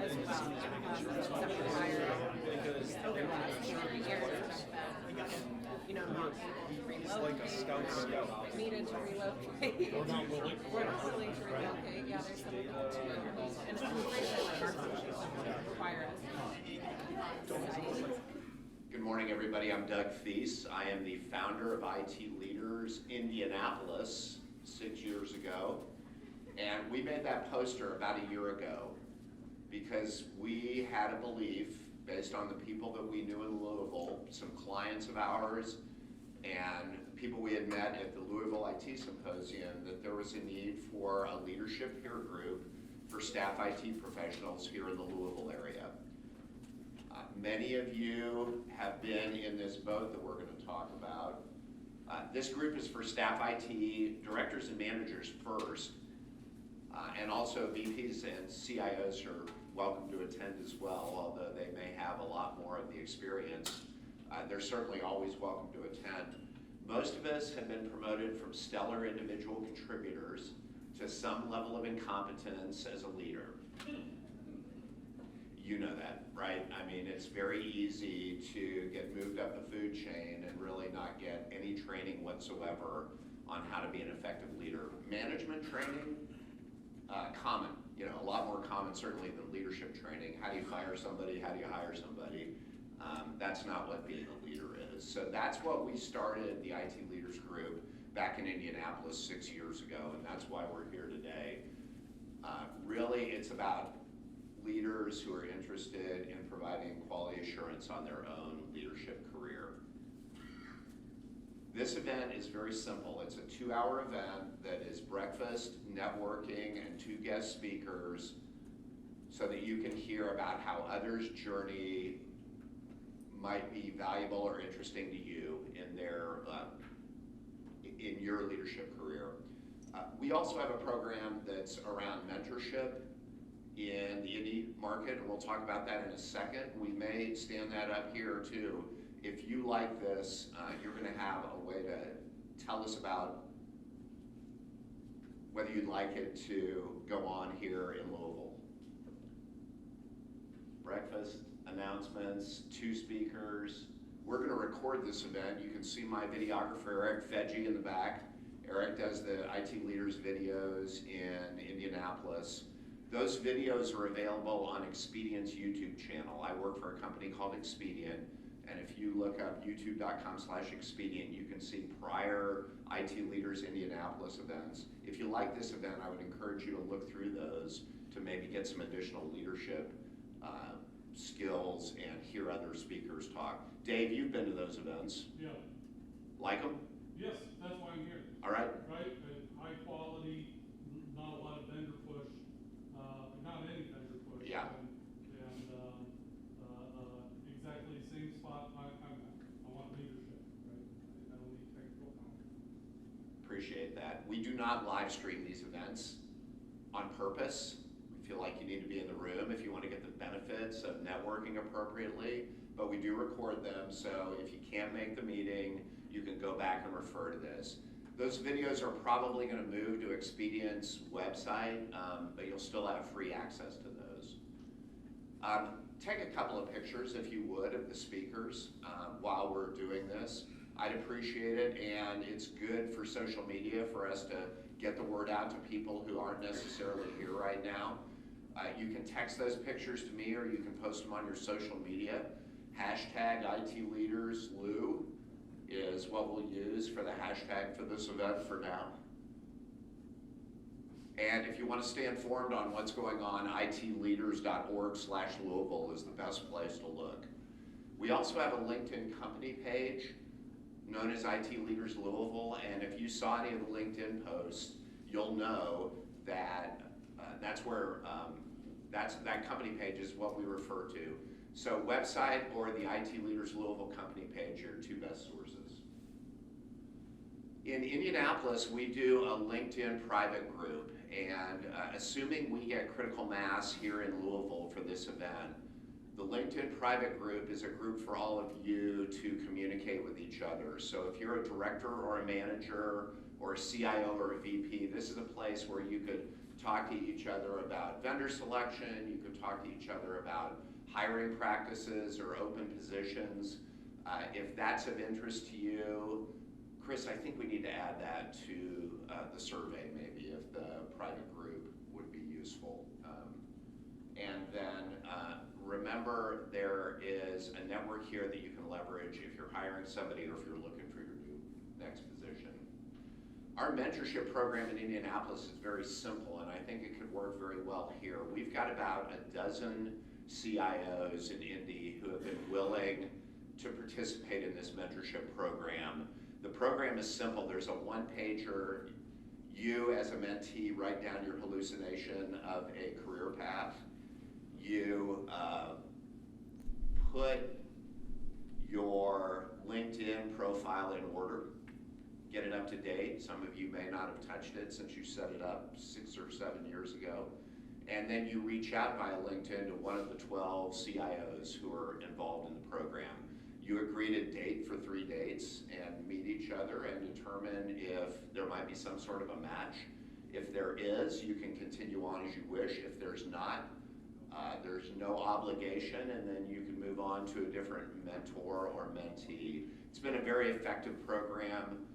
as well. Some retired not relocate, needed to relocate. We're not willing to relocate. Yeah, there's some of them too. And I'm pretty sure that our countries require us. Good morning, everybody. I'm Doug Feast. I am the founder of IT Leaders Indianapolis 6 years ago. And we made that poster about a year ago because we had a belief based on the people that we knew in Louisville, some clients of ours, and people we had met at the Louisville IT Symposium, that there was a need for a leadership peer group for staff IT professionals here in the Louisville area. Many of you have been in this boat that we're going to talk about. This group is for staff IT directors and managers first, and also VPs and CIOs are welcome to attend as well, although they may have a lot more of the experience. They're certainly always welcome to attend. Most of us have been promoted from stellar individual contributors to some level of incompetence as a leader. You know that, right? I mean, it's very easy to get moved up the food chain and really not get any training whatsoever on how to be an effective leader. Management training, common, a lot more common certainly than leadership training. How do you fire somebody? How do you hire somebody? That's not what being a leader is. So that's what we started the IT Leaders Group back in Indianapolis 6 years ago, and that's why we're here today. Really, it's about leaders who are interested in providing quality assurance on their own leadership career. This event is very simple. It's a 2-hour event that is breakfast, networking, and 2 guest speakers so that you can hear about how others' journey might be valuable or interesting to you in your leadership career. We also have a program that's around mentorship in the indie market, and we'll talk about that in a second. We may stand that up here too. If you like this, you're going to have a way to tell us about whether you'd like it to go on here in Louisville. Breakfast, announcements, 2 speakers. We're going to record this event. You can see my videographer, Eric Fedge, in the back. Eric does the IT Leaders videos in Indianapolis. Those videos are available on Expedient's YouTube channel. I work for a company called Expedient, and if you look up youtube.com/Expedient, you can see prior IT Leaders Indianapolis events. If you like this event, I would encourage you to look through those to maybe get some additional leadership skills and hear other speakers talk. Dave, you've been to those events. Yeah. Like them? Yes, that's why I'm here. All right. Right, high quality, not a lot of vendor push, not any vendor push. Yeah. And exactly the same spot I'm at. I want leadership, right? I don't need technical knowledge. Appreciate that. We do not live stream these events on purpose. We feel like you need to be in the room if you want to get the benefits of networking appropriately, but we do record them, so if you can't make the meeting, you can go back and refer to this. Those videos are probably going to move to Expedient's website, but you'll still have free access to those. Take a couple of pictures, if you would, of the speakers while we're doing this. I'd appreciate it, and it's good for social media for us to get the word out to people who aren't necessarily here right now. You can text those pictures to me, or you can post them on your social media. Hashtag #ITLeadersLou is what we'll use for the hashtag for this event for now. And if you want to stay informed on what's going on, itleaders.org/Louisville is the best place to look. We also have a LinkedIn company page known as IT Leaders Louisville, and if you saw any of the LinkedIn posts, you'll know that that company page is what we refer to. So website or the IT Leaders Louisville company page are 2 best sources. In Indianapolis, we do a LinkedIn private group, and assuming we get critical mass here in Louisville for this event, the LinkedIn private group is a group for all of you to communicate with each other. So if you're a director or a manager or a CIO or a VP, this is a place where you could talk to each other about vendor selection. You can talk to each other about hiring practices or open positions. If that's of interest to you, Chris, I think we need to add that to the survey maybe, if the private group would be useful. And then remember, there is a network here that you can leverage if you're hiring somebody or if you're looking for your new next position. Our mentorship program in Indianapolis is very simple, and I think it could work very well here. We've got about a dozen CIOs in Indy who have been willing to participate in this mentorship program. The program is simple. There's a one-pager. You, as a mentee, write down your hallucination of a career path. You put your LinkedIn profile in order, get it up to date. Some of you may not have touched it since you set it up 6 or 7 years ago. And then you reach out via LinkedIn to one of the 12 CIOs who are involved in the program. You agree to date for 3 dates and meet each other and determine if there might be some sort of a match. If there is, you can continue on as you wish. If there's not, there's no obligation, and then you can move on to a different mentor or mentee. It's been a very effective program.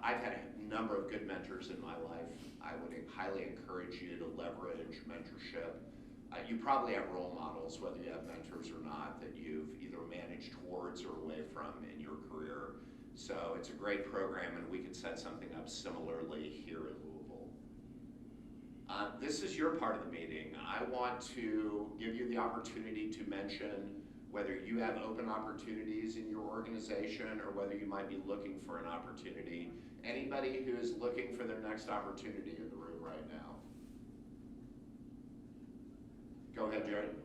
I've had a number of good mentors in my life. I would highly encourage you to leverage mentorship. You probably have role models, whether you have mentors or not, that you've either managed towards or away from in your career. So it's a great program, and we could set something up similarly here in Louisville. This is your part of the meeting. I want to give you the opportunity to mention whether you have open opportunities in your organization or whether you might be looking for an opportunity. Anybody who is looking for their next opportunity in the room right now? Go ahead, Jared.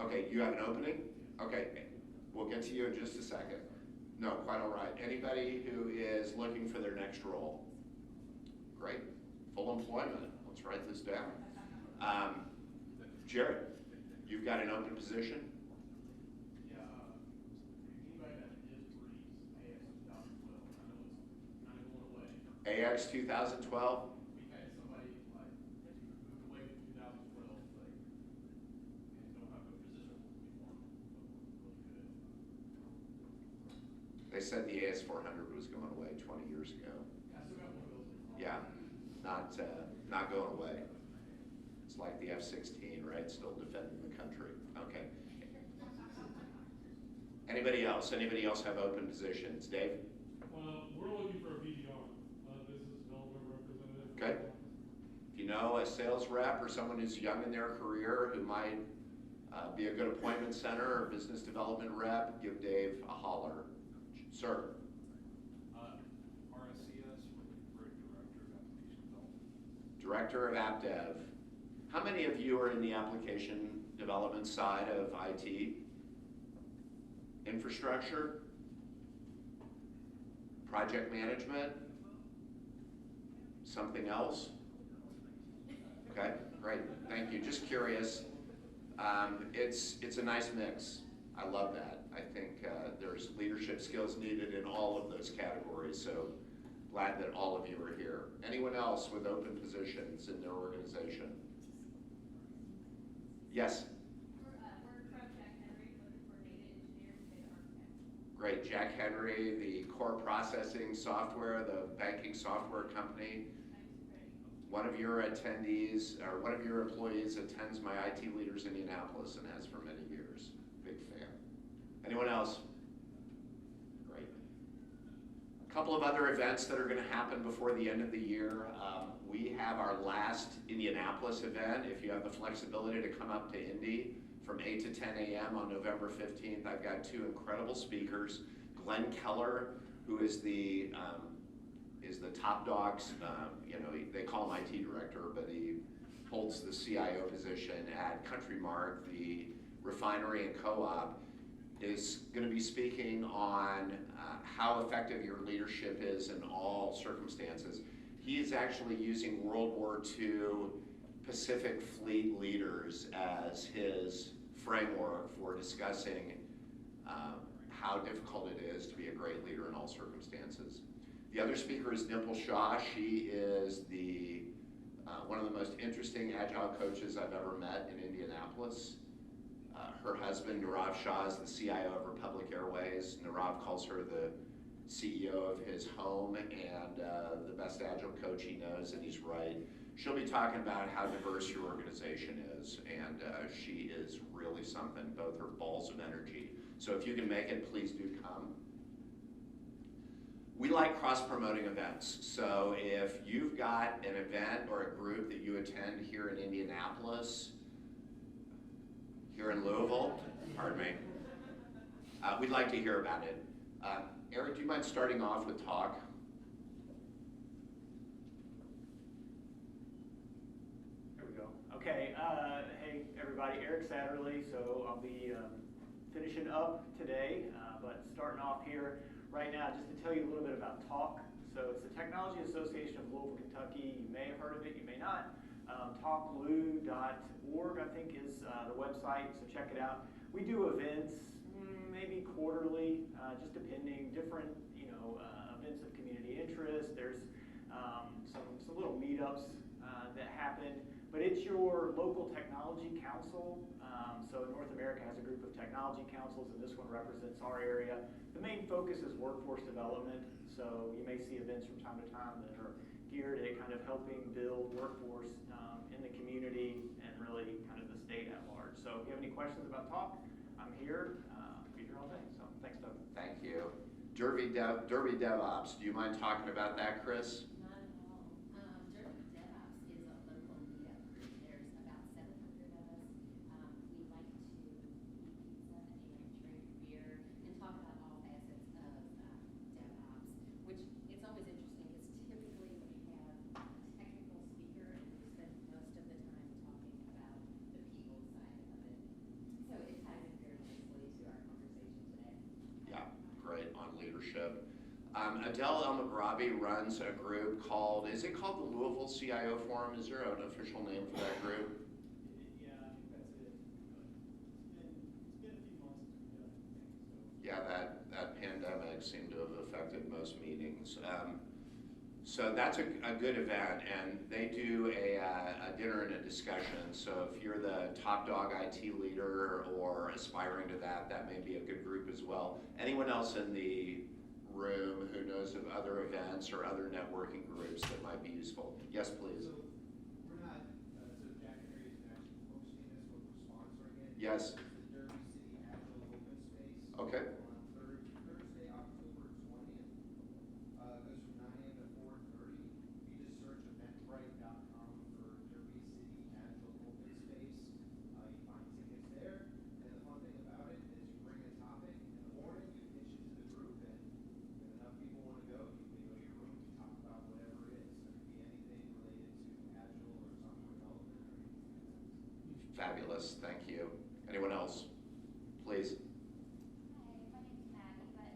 Okay, you have an opening? Okay, we'll get to you in just a second. No, quite all right. Anybody who is looking for their next role? Great. Full employment. Let's write this down. Jared, you've got an open position? Yeah, anybody that is Breeze, AX 2012, I know it's kind of going away. AX 2012? We've had somebody like moved away from 2012, like, and don't have a position before, really good. They said the AS 400 was going away 20 years ago. I still got one of those. Yeah, not going away. It's like the F-16, right? Still defending the country. Okay. Anybody else? Anybody else have open positions? Dave? We're looking for a BDR, business development representative. Okay. If you know a sales rep or someone who's young in their career who might be a good appointment center or business development rep, give Dave a holler. Sir? RSCS, we're looking for a Director of App Dev. How many of you are in the application development side of IT? Infrastructure? Project management? Something else? Okay, great, thank you. Just curious. It's a nice mix. I love that. I think there's leadership skills needed in all of those categories, so glad that all of you are here. Anyone else with open positions in their organization? Yes? We're from Jack Henry, looking for data engineers, data architects. Great, Jack Henry, the core processing software, the banking software company. One of your attendees, or one of your employees attends my IT Leaders Indianapolis and has for many years. Big fan. Anyone else? Great. A couple of other events that are going to happen before the end of the year. We have our last Indianapolis event. If you have the flexibility to come up to Indy from 8 to 10 a.m. on November 15th, I've got 2 incredible speakers. Glenn Keller, who is the top dogs, they call him IT director, but he holds the CIO position at Country Mart, the refinery and co-op, is going to be speaking on how effective your leadership is in all circumstances. He is actually using World War II Pacific Fleet leaders as his framework for discussing how difficult it is to be a great leader in all circumstances. The other speaker is Dimple Shah. She is the one of the most interesting agile coaches I've ever met in Indianapolis. Her husband, Nirav Shah, is the CIO of Republic Airways. Nirav calls her the CEO of his home and the best agile coach he knows, and he's right. She'll be talking about how diverse your organization is, and she is really something, both her balls of energy. So if you can make it, please do come. We like cross-promoting events. So if you've got an event or a group that you attend here in Indianapolis, here in Louisville, pardon me, we'd like to hear about it. Eric, do you mind starting off with talk? There we go. Okay, hey everybody, Eric Satterly. So I'll be finishing up today, but starting off here right now just to tell you a little bit about TALK. So it's the Technology Association of Louisville, Kentucky. You may have heard of it, you may not. talklou.org, I think, is the website, so check it out. We do events, maybe quarterly, just depending, different, events of community interest. There's some little meetups that happen, but it's your local technology council. So North America has a group of technology councils, and this one represents our area. The main focus is workforce development, so you may see events from time to time that are geared at kind of helping build workforce in the community and really kind of the state at large. So if you have any questions about TALK, I'm here. I'll be here all day. So thanks, Doug. Thank you. Derby DevOps, do you mind talking about that, Chris? Not at all. Derby DevOps is a local meetup group. There's about 700 of us. We like to eat pizza and drink beer and talk about all facets of DevOps, which it's always interesting because typically we have a technical speaker and we spend most of the time talking about the people side of it. So it ties in very nicely to our conversation today. Yeah, great, on leadership. Adele El-Maghrabi runs a group called, is it called the Louisville CIO Forum? Is there an official name for that group? Yeah, I think that's it. It's been a few months since we've done it, Yeah, that pandemic seemed to have affected most meetings. So that's a good event, and they do a dinner and a discussion. So if you're the top dog IT leader or aspiring to that, that may be a good group as well. Anyone else in the room who knows of other events or other networking groups that might be useful? Yes, please. So we're not, so Jack and Harry is actually hosting this, but we're sponsoring it. Yes. It's the Derby City Agile Open Space. Okay. On Thursday, October 20th. Goes from 9 a.m. to 4:30. You just search eventbrite.com for Derby City Agile Open Space. You find tickets there. And the fun thing about it is you bring a topic in the morning, you pitch it to the group, and if enough people want to go, you can go to your room, you talk about whatever it is. So it could be anything related to Agile or software development or anything. Fabulous, thank you. Anyone else? Please. Hi, my name's Maddie, but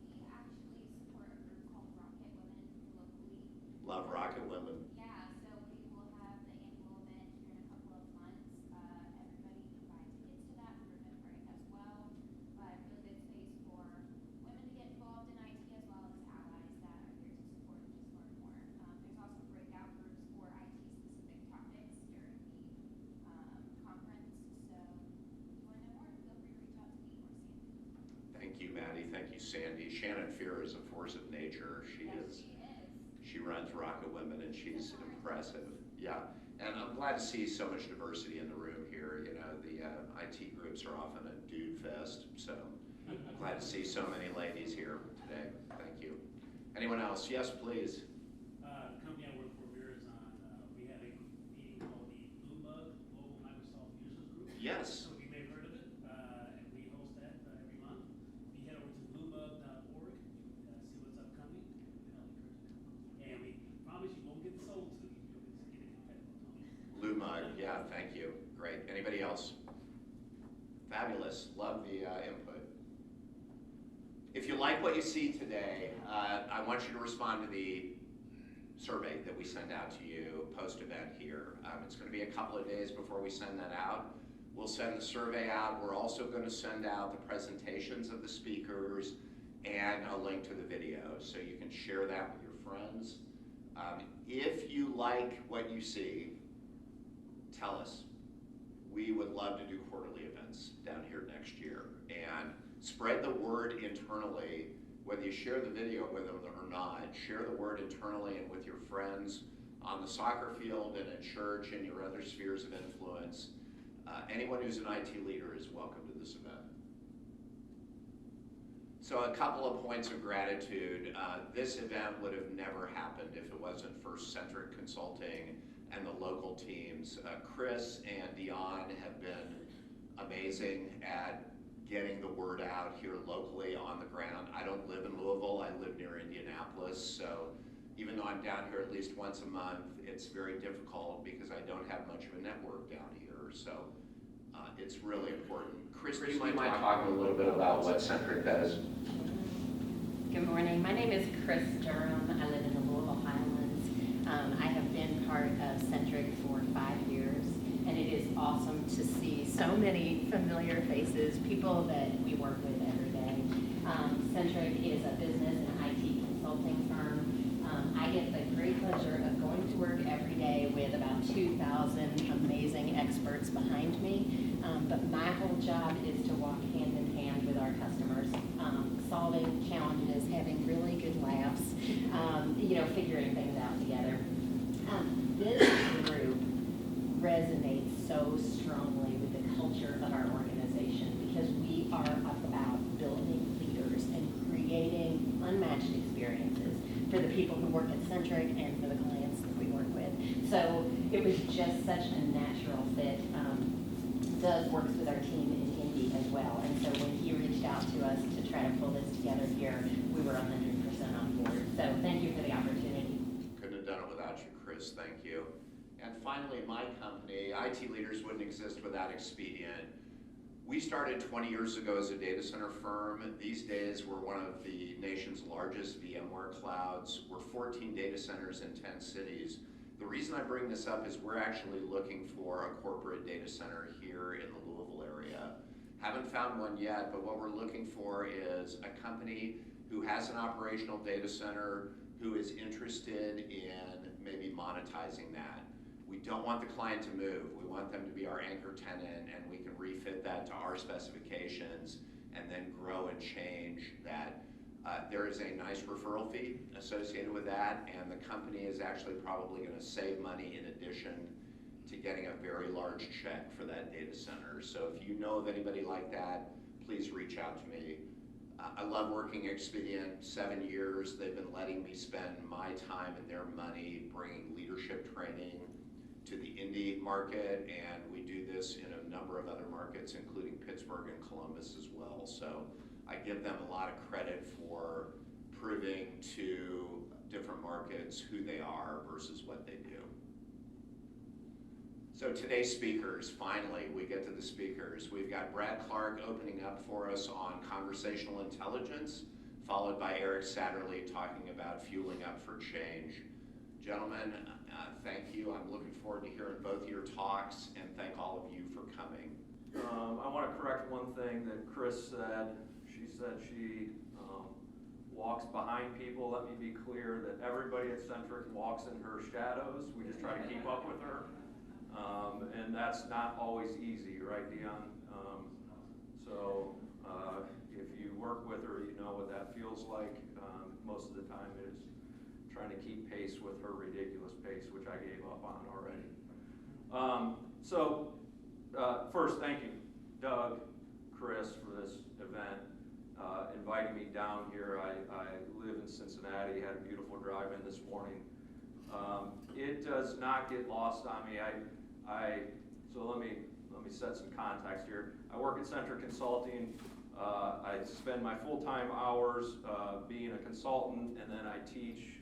we actually support a group called Rocket Women locally. Love Rocket Women. Yeah, so we will have the annual event here in a couple of months. Everybody can buy tickets to that through Eventbrite as well. But really good space for women to get involved in IT as well as allies that are here to support and just learn more. There's also breakout groups for IT-specific topics during the conference. So if you want to know more, feel free to reach out to me or Sandy. Thank you, Maddie. Thank you, Sandy. Shannon Fear is a force of nature. She is. She runs Rocket Women, and she's impressive. Yeah, and I'm glad to see so much diversity in the room here. The IT groups are often a dude fest, so I'm glad to see so many ladies here today. Thank you. Anyone else? Yes, please. The company I work for, Verizon, we have a meeting called the Bloomberg Global Microsoft Users Group. Yes. So you may have heard of it, and we host that every month. If you head over to bloomberg.org, you can see what's upcoming, and I'll encourage you to come. And we promise you won't get sold to you, you'll just get a competitive. Lou Mug, yeah, thank you. Great. Anybody else? Fabulous. Love the input. If you like what you see today, I want you to respond to the survey that we send out to you post-event here. It's going to be a couple of days before we send that out. We'll send the survey out. We're also going to send out the presentations of the speakers and a link to the video, so you can share that with your friends. If you like what you see, tell us. We would love to do quarterly events down here next year, and spread the word internally, whether you share the video with them or not. Share the word internally and with your friends on the soccer field and at church and your other spheres of influence. Anyone who's an IT leader is welcome to this event. So a couple of points of gratitude. This event would have never happened if it wasn't for Centric Consulting and the local teams. Chris and Dion have been amazing at getting the word out here locally on the ground. I don't live in Louisville, I live near Indianapolis, so even though I'm down here at least once a month, it's very difficult because I don't have much of a network down here, so it's really important. Chris, do you mind talking a little bit about what Centric does? Good morning. My name is Chris Durham. I live in the Louisville Highlands. I have been part of Centric for 5 years, and it is awesome to see so many familiar faces, people that we work with every day. Centric is a business and IT consulting firm. I get the great pleasure of going to work every day with about 2,000 amazing experts behind me. But my whole job is to walk hand in hand with our customers, solving challenges, having really good laughs, figuring things out together. This group resonates so strongly with the culture of our organization because we are about building leaders and creating unmatched experiences for the people who work at Centric and for the clients that we work with. So it was just such a natural fit. Doug works with our team in Indy as well, and so when he reached out to us to try to pull this together here, we were 100% on board. So thank you for the opportunity. Couldn't have done it without you, Chris. Thank you. And finally, my company, IT Leaders wouldn't exist without Expedient. We started 20 years ago as a data center firm. These days, we're one of the nation's largest VMware clouds. We're 14 data centers in 10 cities. The reason I bring this up is we're actually looking for a corporate data center here in the Louisville area. Haven't found one yet, but what we're looking for is a company who has an operational data center, who is interested in maybe monetizing that. We don't want the client to move. We want them to be our anchor tenant, and we can refit that to our specifications and then grow and change that. There is a nice referral fee associated with that, and the company is actually probably going to save money in addition to getting a very large check for that data center. So if you know of anybody like that, please reach out to me. I love working at Expedient. 7 years, they've been letting me spend my time and their money bringing leadership training to the Indy market, and we do this in a number of other markets, including Pittsburgh and Columbus as well. So I give them a lot of credit for proving to different markets who they are versus what they do. So today's speakers, finally, we get to the speakers. We've got Brad Clark opening up for us on conversational intelligence, followed by Eric Satterly talking about fueling up for change. Gentlemen, thank you. I'm looking forward to hearing both your talks, and thank all of you for coming. I want to correct one thing that Chris said. She said she walks behind people. Let me be clear that everybody at Centric walks in her shadows. We just try to keep up with her. And that's not always easy, right, Dion? If you work with her, you know what that feels like. Most of the time it is trying to keep pace with her ridiculous pace, which I gave up on already. First, thank you, Doug, Chris, for this event, inviting me down here. I live in Cincinnati, had a beautiful drive in this morning. It does not get lost on me. So let me set some context here. I work at Centric Consulting. I spend my full-time hours being a consultant, and then I teach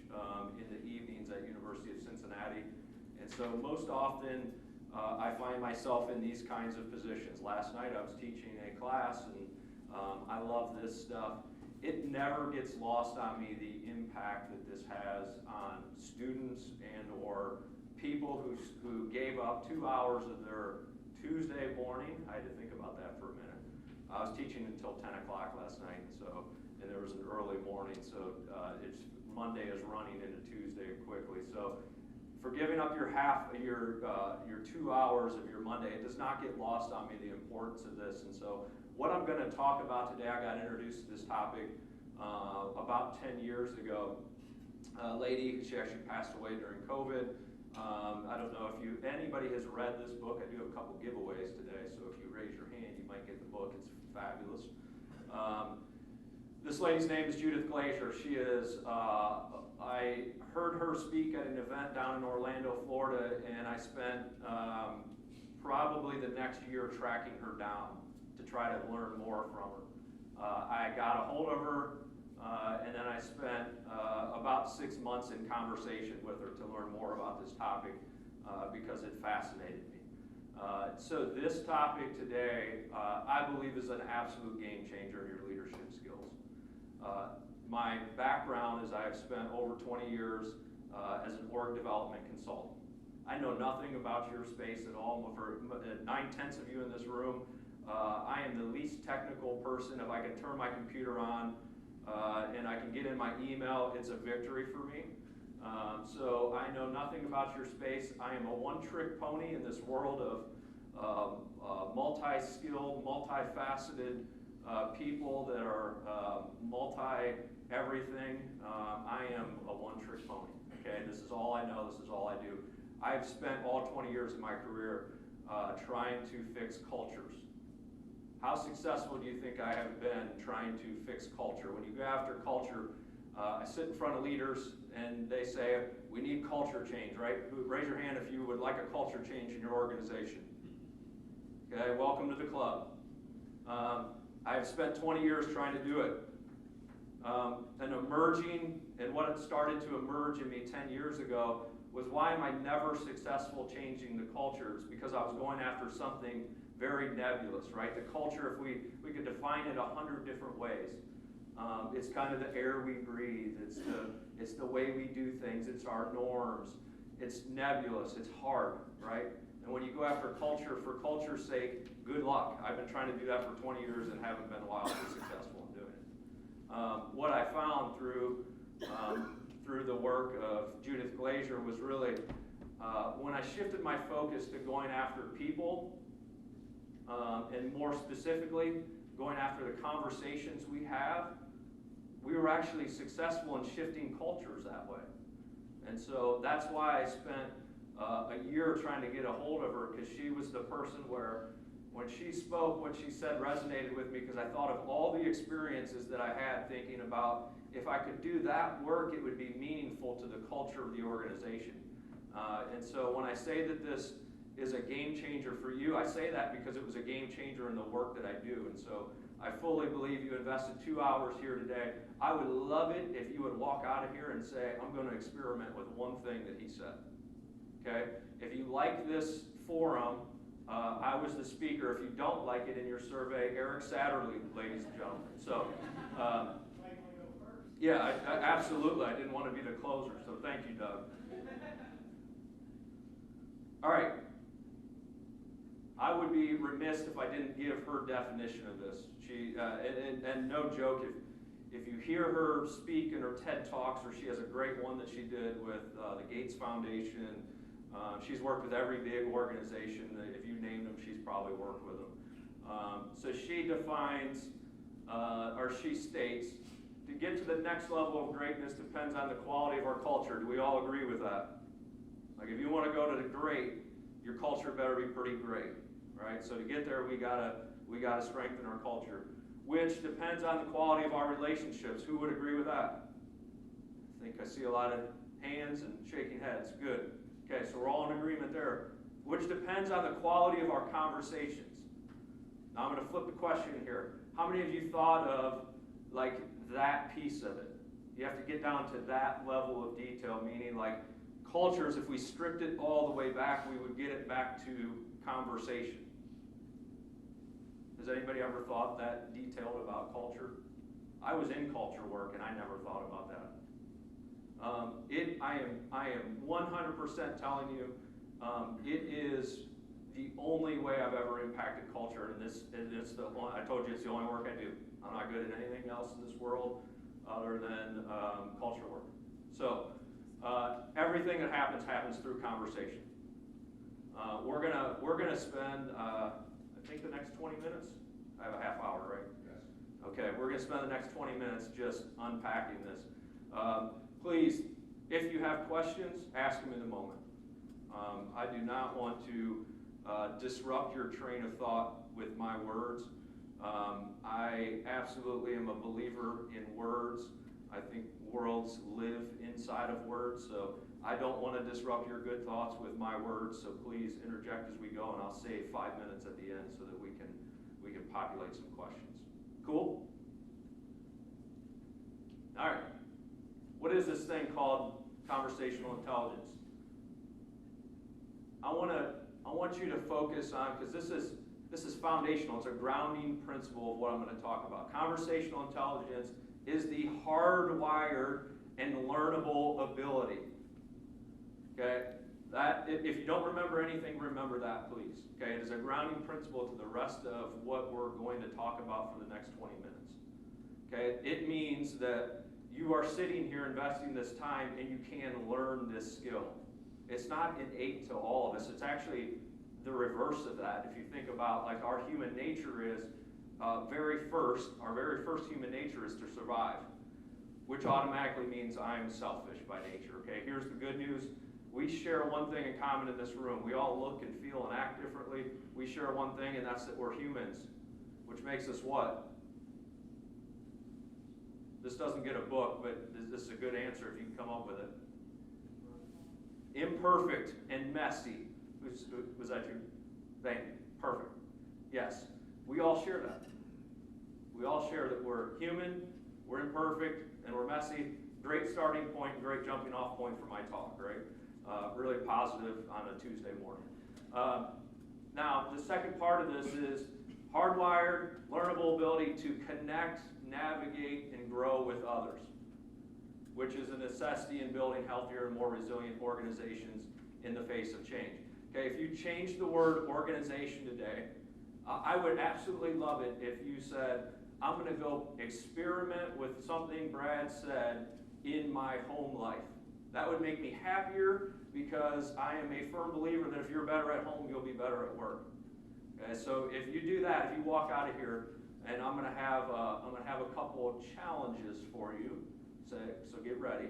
in the evenings at University of Cincinnati. And so most often I find myself in these kinds of positions. Last night I was teaching a class, and I love this stuff. It never gets lost on me the impact that this has on students and or people who gave up 2 hours of their Tuesday morning. I had to think about that for a minute. I was teaching until 10 o'clock last night, and there was an early morning, so it's Monday is running into Tuesday quickly. So for giving up your 2 hours of your Monday, it does not get lost on me the importance of this. And so what I'm going to talk about today, I got introduced to this topic about 10 years ago. A lady, she actually passed away during COVID. I don't know if anybody has read this book. I do have a couple giveaways today, so if you raise your hand, you might get the book. It's fabulous. This lady's name is Judith Glazier. She is, I heard her speak at an event down in Orlando, Florida, and I spent probably the next year tracking her down to try to learn more from her. I got a hold of her, and then I spent about 6 months in conversation with her to learn more about this topic because it fascinated me. So this topic today, I believe, is an absolute game changer in your leadership skills. My background is I have spent over 20 years as an org development consultant. I know nothing about your space at all. For 9/10 of you in this room, I am the least technical person. If I can turn my computer on and I can get in my email, it's a victory for me. So I know nothing about your space. I am a one-trick pony in this world of multi-skilled, multifaceted people that are multi-everything. I am a one-trick pony, okay? This is all I know. This is all I do. I've spent all 20 years of my career trying to fix cultures. How successful do you think I have been trying to fix culture? When you go after culture, I sit in front of leaders and they say, we need culture change, right? Raise your hand if you would like a culture change in your organization. Okay, welcome to the club. I have spent 20 years trying to do it. And what had started to emerge in me 10 years ago was, why am I never successful changing the culture? It's because I was going after something very nebulous, right? The culture, if we could define it 100 different ways. It's kind of the air we breathe. It's the way we do things. It's our norms. It's nebulous. It's hard, right? And when you go after culture for culture's sake, good luck. I've been trying to do that for 20 years and haven't been wildly successful in doing it. What I found through the work of Judith Glazier was really when I shifted my focus to going after people, and more specifically, going after the conversations we have, we were actually successful in shifting cultures that way. And so that's why I spent a year trying to get a hold of her, because she was the person where when she spoke, what she said resonated with me, because I thought of all the experiences that I had thinking about, if I could do that work, it would be meaningful to the culture of the organization. And so when I say that this is a game changer for you, I say that because it was a game changer in the work that I do. And so I fully believe you invested 2 hours here today. I would love it if you would walk out of here and say, I'm going to experiment with one thing that he said. Okay? If you like this forum, I was the speaker. If you don't like it in your survey, Eric Satterly, ladies and gentlemen. So, yeah, absolutely. I didn't want to be the closer, so thank you, Doug. All right. I would be remiss if I didn't give her definition of this. She, and no joke, if you hear her speak in her TED Talks, or she has a great one that she did with the Gates Foundation. She's worked with every big organization. If you name them, she's probably worked with them. So she defines, or she states, to get to the next level of greatness depends on the quality of our culture. Do we all agree with that? Like, if you want to go to the great, your culture better be pretty great, right? So to get there, we gotta strengthen our culture, which depends on the quality of our relationships. Who would agree with that? I think I see a lot of hands and shaking heads. Good. Okay, so we're all in agreement there, which depends on the quality of our conversations. Now I'm going to flip the question here. How many of you thought of like that piece of it? You have to get down to that level of detail, meaning like cultures, if we stripped it all the way back, we would get it back to conversation. Has anybody ever thought that detailed about culture? I was in culture work and I never thought about that. I am 100% telling you, it is the only way I've ever impacted culture, and it's the one, I told you it's the only work I do. I'm not good at anything else in this world other than culture work. So, everything that happens through conversation. We're gonna spend, I think the next 20 minutes, I have a half hour, right? Yes. Okay, we're gonna spend the next 20 minutes just unpacking this. Please, if you have questions, ask them in the moment. I do not want to disrupt your train of thought with my words. I absolutely am a believer in words. I think worlds live inside of words, so I don't want to disrupt your good thoughts with my words, so please interject as we go, and I'll save 5 minutes at the end so that we can populate some questions. Cool? All right. What is this thing called conversational intelligence? I want you to focus on, because this is foundational. It's a grounding principle of what I'm going to talk about. Conversational intelligence is the hardwired and learnable ability. Okay? That, if you don't remember anything, remember that, please. Okay? It is a grounding principle to the rest of what we're going to talk about for the next 20 minutes. Okay? It means that you are sitting here investing this time and you can learn this skill. It's not innate to all of us. It's actually the reverse of that. If you think about, like, our human nature is, our very first human nature is to survive, which automatically means I'm selfish by nature. Okay, here's the good news. We share one thing in common in this room. We all look and feel and act differently. We share one thing, and that's that we're humans, which makes us what? This doesn't get a book, but this is a good answer if you can come up with it. Imperfect and messy. Was that you? Thank you. Perfect. Yes. We all share that. We all share that we're human, we're imperfect, and we're messy. Great starting point and great jumping off point for my talk, right? Really positive on a Tuesday morning. Now, the second part of this is hardwired, learnable ability to connect, navigate, and grow with others, which is a necessity in building healthier and more resilient organizations in the face of change. Okay, if you change the word organization today, I would absolutely love it if you said, I'm going to go experiment with something Brad said in my home life. That would make me happier because I am a firm believer that if you're better at home, you'll be better at work. Okay, so if you do that, if you walk out of here, and I'm going to have a couple of challenges for you. So get ready.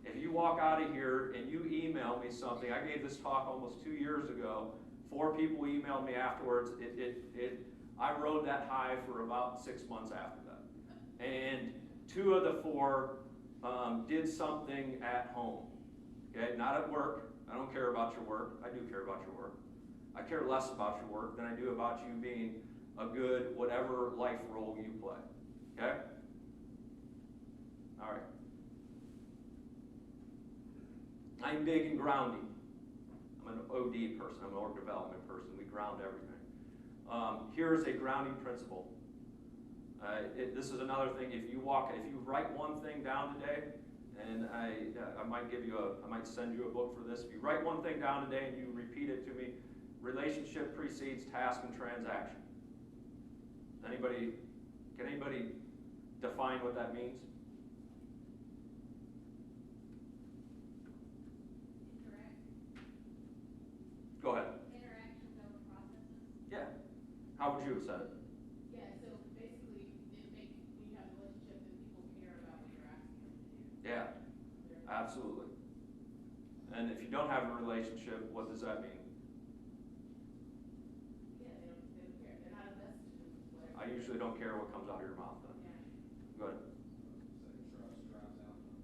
If you walk out of here and you email me something, I gave this talk almost 2 years ago. 4 people emailed me afterwards. I rode that high for about 6 months after that. And 2 of the 4 did something at home. Okay, not at work. I don't care about your work. I do care about your work. I care less about your work than I do about you being a good whatever life role you play. Okay? All right. I'm big in grounding. I'm an OD person. I'm an org development person. We ground everything. Here's a grounding principle. This is another thing. If you write one thing down today, and I might send you a book for this. If you write one thing down today and you repeat it to me, relationship precedes task and transaction. Can anybody define what that means? Go ahead. Interactions over processes. Yeah. How would you have said it? Yeah, so basically, when you have a relationship, then people care about what you're asking them to do. Yeah, absolutely. And if you don't have a relationship, what does that mean? Yeah, they don't care. They're not invested in whatever. I usually don't care what comes out of your mouth then. Yeah. Go ahead. Trust drives outcomes.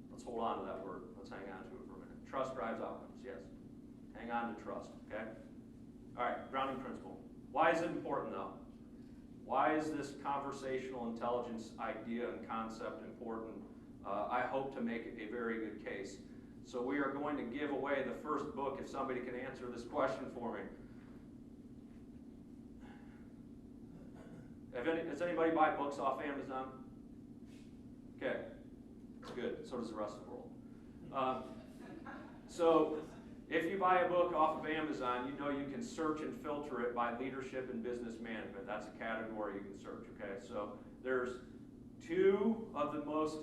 Let's hold on to that word. Let's hang on to it for a minute. Trust drives outcomes, yes. Hang on to trust, okay? All right, grounding principle. Why is it important though? Why is this conversational intelligence idea and concept important? I hope to make a very good case. So we are going to give away the first book if somebody can answer this question for me. Does anybody buy books off Amazon? Okay, good. So does the rest of the world. So if you buy a book off of Amazon, you know you can search and filter it by leadership and business management. That's a category you can search, okay? So there's Two of the most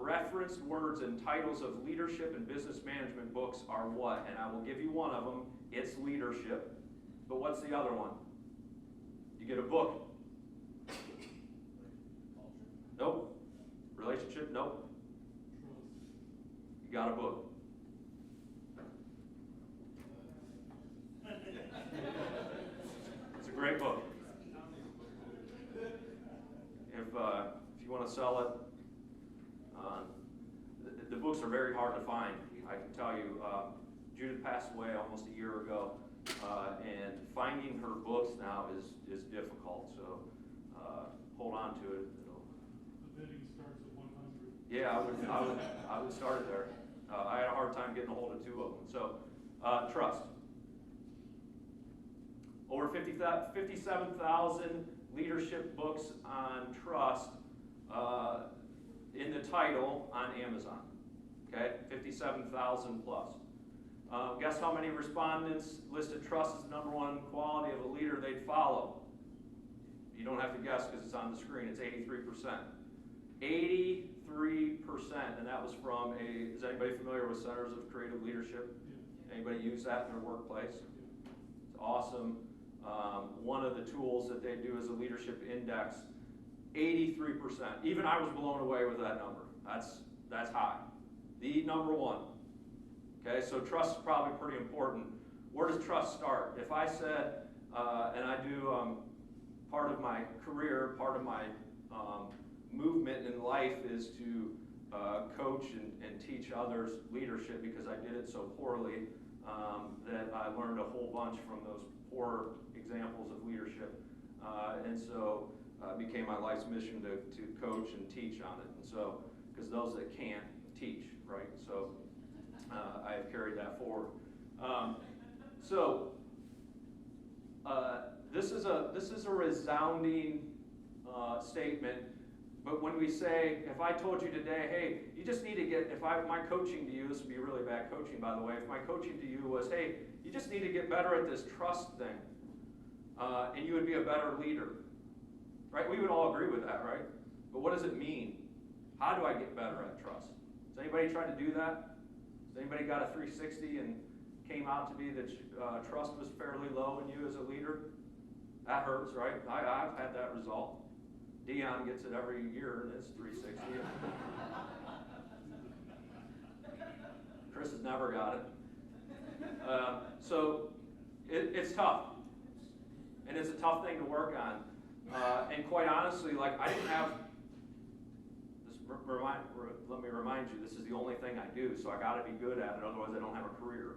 referenced words and titles of leadership and business management books are what? And I will give you one of them. It's leadership. But what's the other one? You get a book. Nope. Relationship? Nope. You got a book. It's a great book. If you want to sell it, the books are very hard to find. I can tell you, Judith passed away almost a year ago, and finding her books now is difficult. So hold on to it. The bidding starts at 100. Yeah, I would start it there. I had a hard time getting a hold of two of them. So trust. Over 57,000 leadership books on trust in the title on Amazon. Okay, 57,000 plus. Guess how many respondents listed trust as the number one quality of a leader they'd follow? You don't have to guess because it's on the screen. It's 83%. 83%, and that was from is anybody familiar with Centers of Creative Leadership? Yeah. Anybody use that in their workplace? It's awesome. One of the tools that they do is a leadership index. 83%. Even I was blown away with that number. That's high. The number one. Okay, so trust is probably pretty important. Where does trust start? If I said, and I do part of my career, part of my movement in life is to coach and teach others leadership because I did it so poorly that I learned a whole bunch from those poor examples of leadership. And so it became my life's mission to coach and teach on it. And so, because those that can't teach, right? So I have carried that forward. This is a resounding statement. But when we say, if I told you today, hey, you just need to my coaching to you, this would be really bad coaching, by the way. If my coaching to you was, hey, you just need to get better at this trust thing, and you would be a better leader, right? We would all agree with that, right? But what does it mean? How do I get better at trust? Has anybody tried to do that? Has anybody got a 360 and came out to be that trust was fairly low in you as a leader? That hurts, right? I've had that result. Dion gets it every year in his 360. Chris has never got it. So it's tough. And it's a tough thing to work on. And quite honestly, like I didn't have, let me remind you, this is the only thing I do, so I gotta be good at it, otherwise I don't have a career.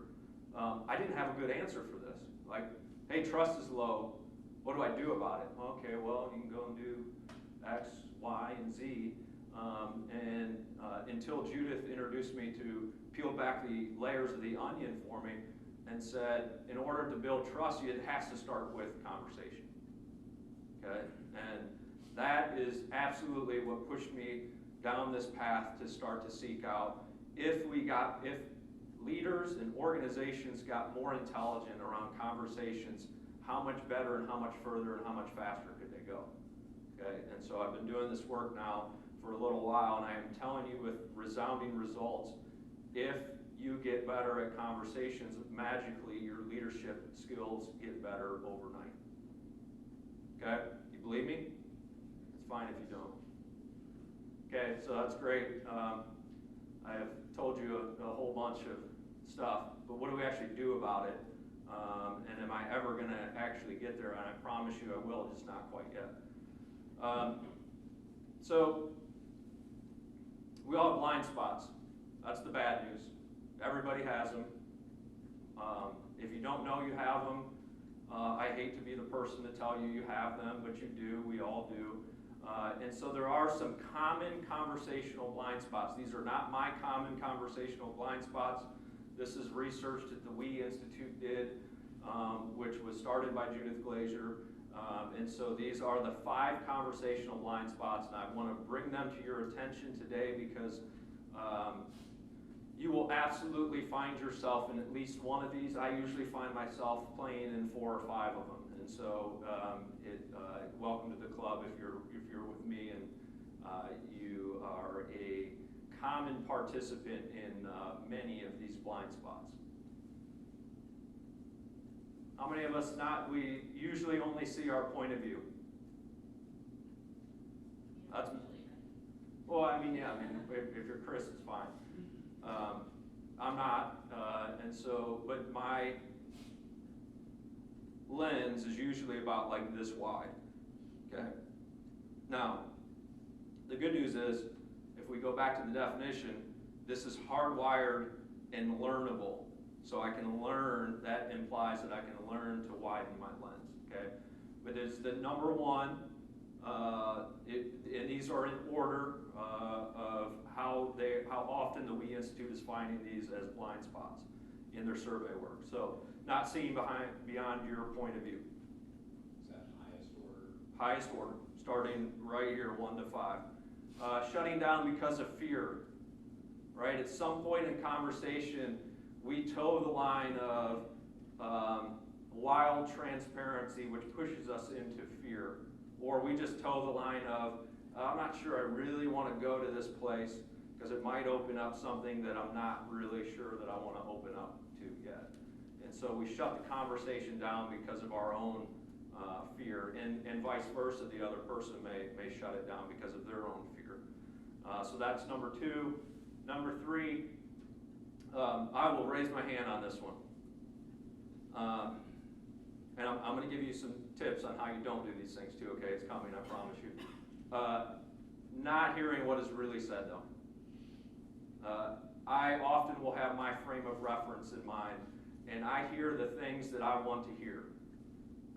I didn't have a good answer for this. Like, hey, trust is low. What do I do about it? Okay, well, you can go and do X, Y, and Z. Until Judith introduced me to peel back the layers of the onion for me and said, in order to build trust, it has to start with conversation. Okay? And that is absolutely what pushed me down this path to start to seek out if leaders and organizations got more intelligent around conversations, how much better and how much further and how much faster could they go? Okay, and so I've been doing this work now for a little while, and I am telling you with resounding results, if you get better at conversations, magically your leadership skills get better overnight. Okay, you believe me? It's fine if you don't. Okay, so that's great. I have told you a whole bunch of stuff, but what do we actually do about it? And am I ever going to actually get there? And I promise you I will, just not quite yet. So we all have blind spots. That's the bad news. Everybody has them. If you don't know you have them, I hate to be the person to tell you you have them, but you do. We all do. And so there are some common conversational blind spots. These are not my common conversational blind spots. This is research that the We Institute did, which was started by Judith Glazier. And so these are the 5 conversational blind spots, and I want to bring them to your attention today because you will absolutely find yourself in at least one of these. I usually find myself playing in 4 or 5 of them, and so welcome to the club if you're with me. And You are a common participant in many of these blind spots. How many of us we usually only see our point of view? That's, well, I mean, if you're Chris, it's fine. I'm not, and so, but my lens is usually about like this wide, okay? Now, the good news is, if we go back to the definition, this is hardwired and learnable. So I can learn, that implies that I can learn to widen my lens, okay? But it's the number one, and these are in order of how often the We Institute is finding these as blind spots in their survey work. So not seeing beyond your point of view. Is that highest order? Highest order, starting right here, 1 to 5. Shutting down because of fear, right? At some point in conversation, we toe the line of wild transparency, which pushes us into fear. Or we just toe the line of, I'm not sure I really want to go to this place because it might open up something that I'm not really sure that I want to open up to yet. And so we shut the conversation down because of our own fear, and vice versa, the other person may shut it down because of their own fear. So that's number 2. Number 3, I will raise my hand on this one. And I'm going to give you some tips on how you don't do these things too, okay? It's coming, I promise you. Not hearing what is really said though. I often will have my frame of reference in mind, and I hear the things that I want to hear,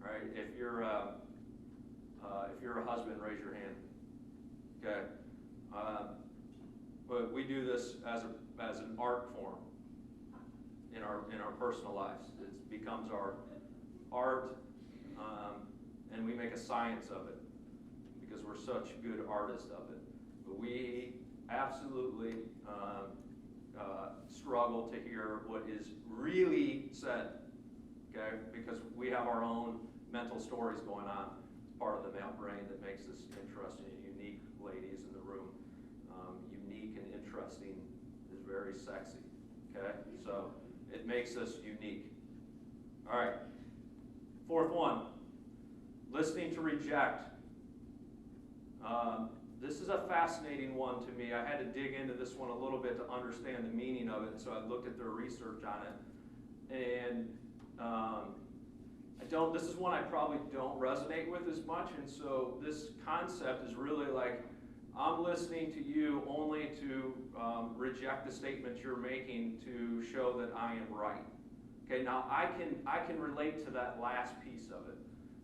right? If you're a husband, raise your hand, okay? But we do this as an art form in our personal lives. It becomes our art, and we make a science of it because we're such good artists of it. But we absolutely struggle to hear what is really said, okay? Because we have our own mental stories going on. It's part of the male brain that makes us interesting and unique, ladies in the room. Unique and interesting is very sexy, okay? So it makes us unique. All right, 4th one, listening to reject. This is a fascinating one to me. I had to dig into this one a little bit to understand the meaning of it, so I looked at their research on it. And this is one I probably don't resonate with as much, and so this concept is really like, I'm listening to you only to reject the statements you're making to show that I am right. Okay, now I can relate to that last piece of it,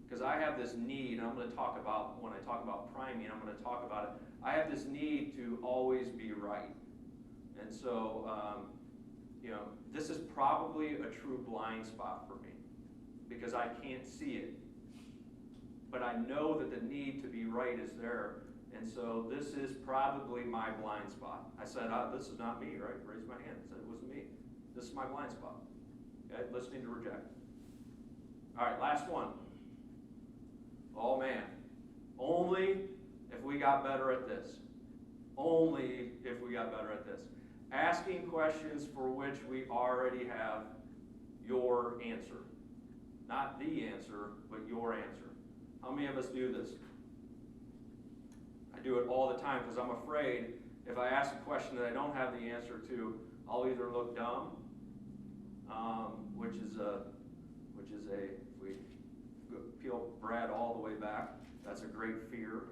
because I have this need, and I'm going to talk about, when I talk about priming, I'm going to talk about it. I have this need to always be right. And so, this is probably a true blind spot for me, because I can't see it. But I know that the need to be right is there. And so this is probably my blind spot. I said, this is not me, right? Raise my hand. I said, it wasn't me. This is my blind spot. Okay, listening to reject. All right, last one. Oh man, only if we got better at this. Only if we got better at this. Asking questions for which we already have your answer. Not the answer, but your answer. How many of us do this? I do it all the time because I'm afraid if I ask a question that I don't have the answer to, I'll either look dumb, which is a, if we peel Brad all the way back, that's a great fear,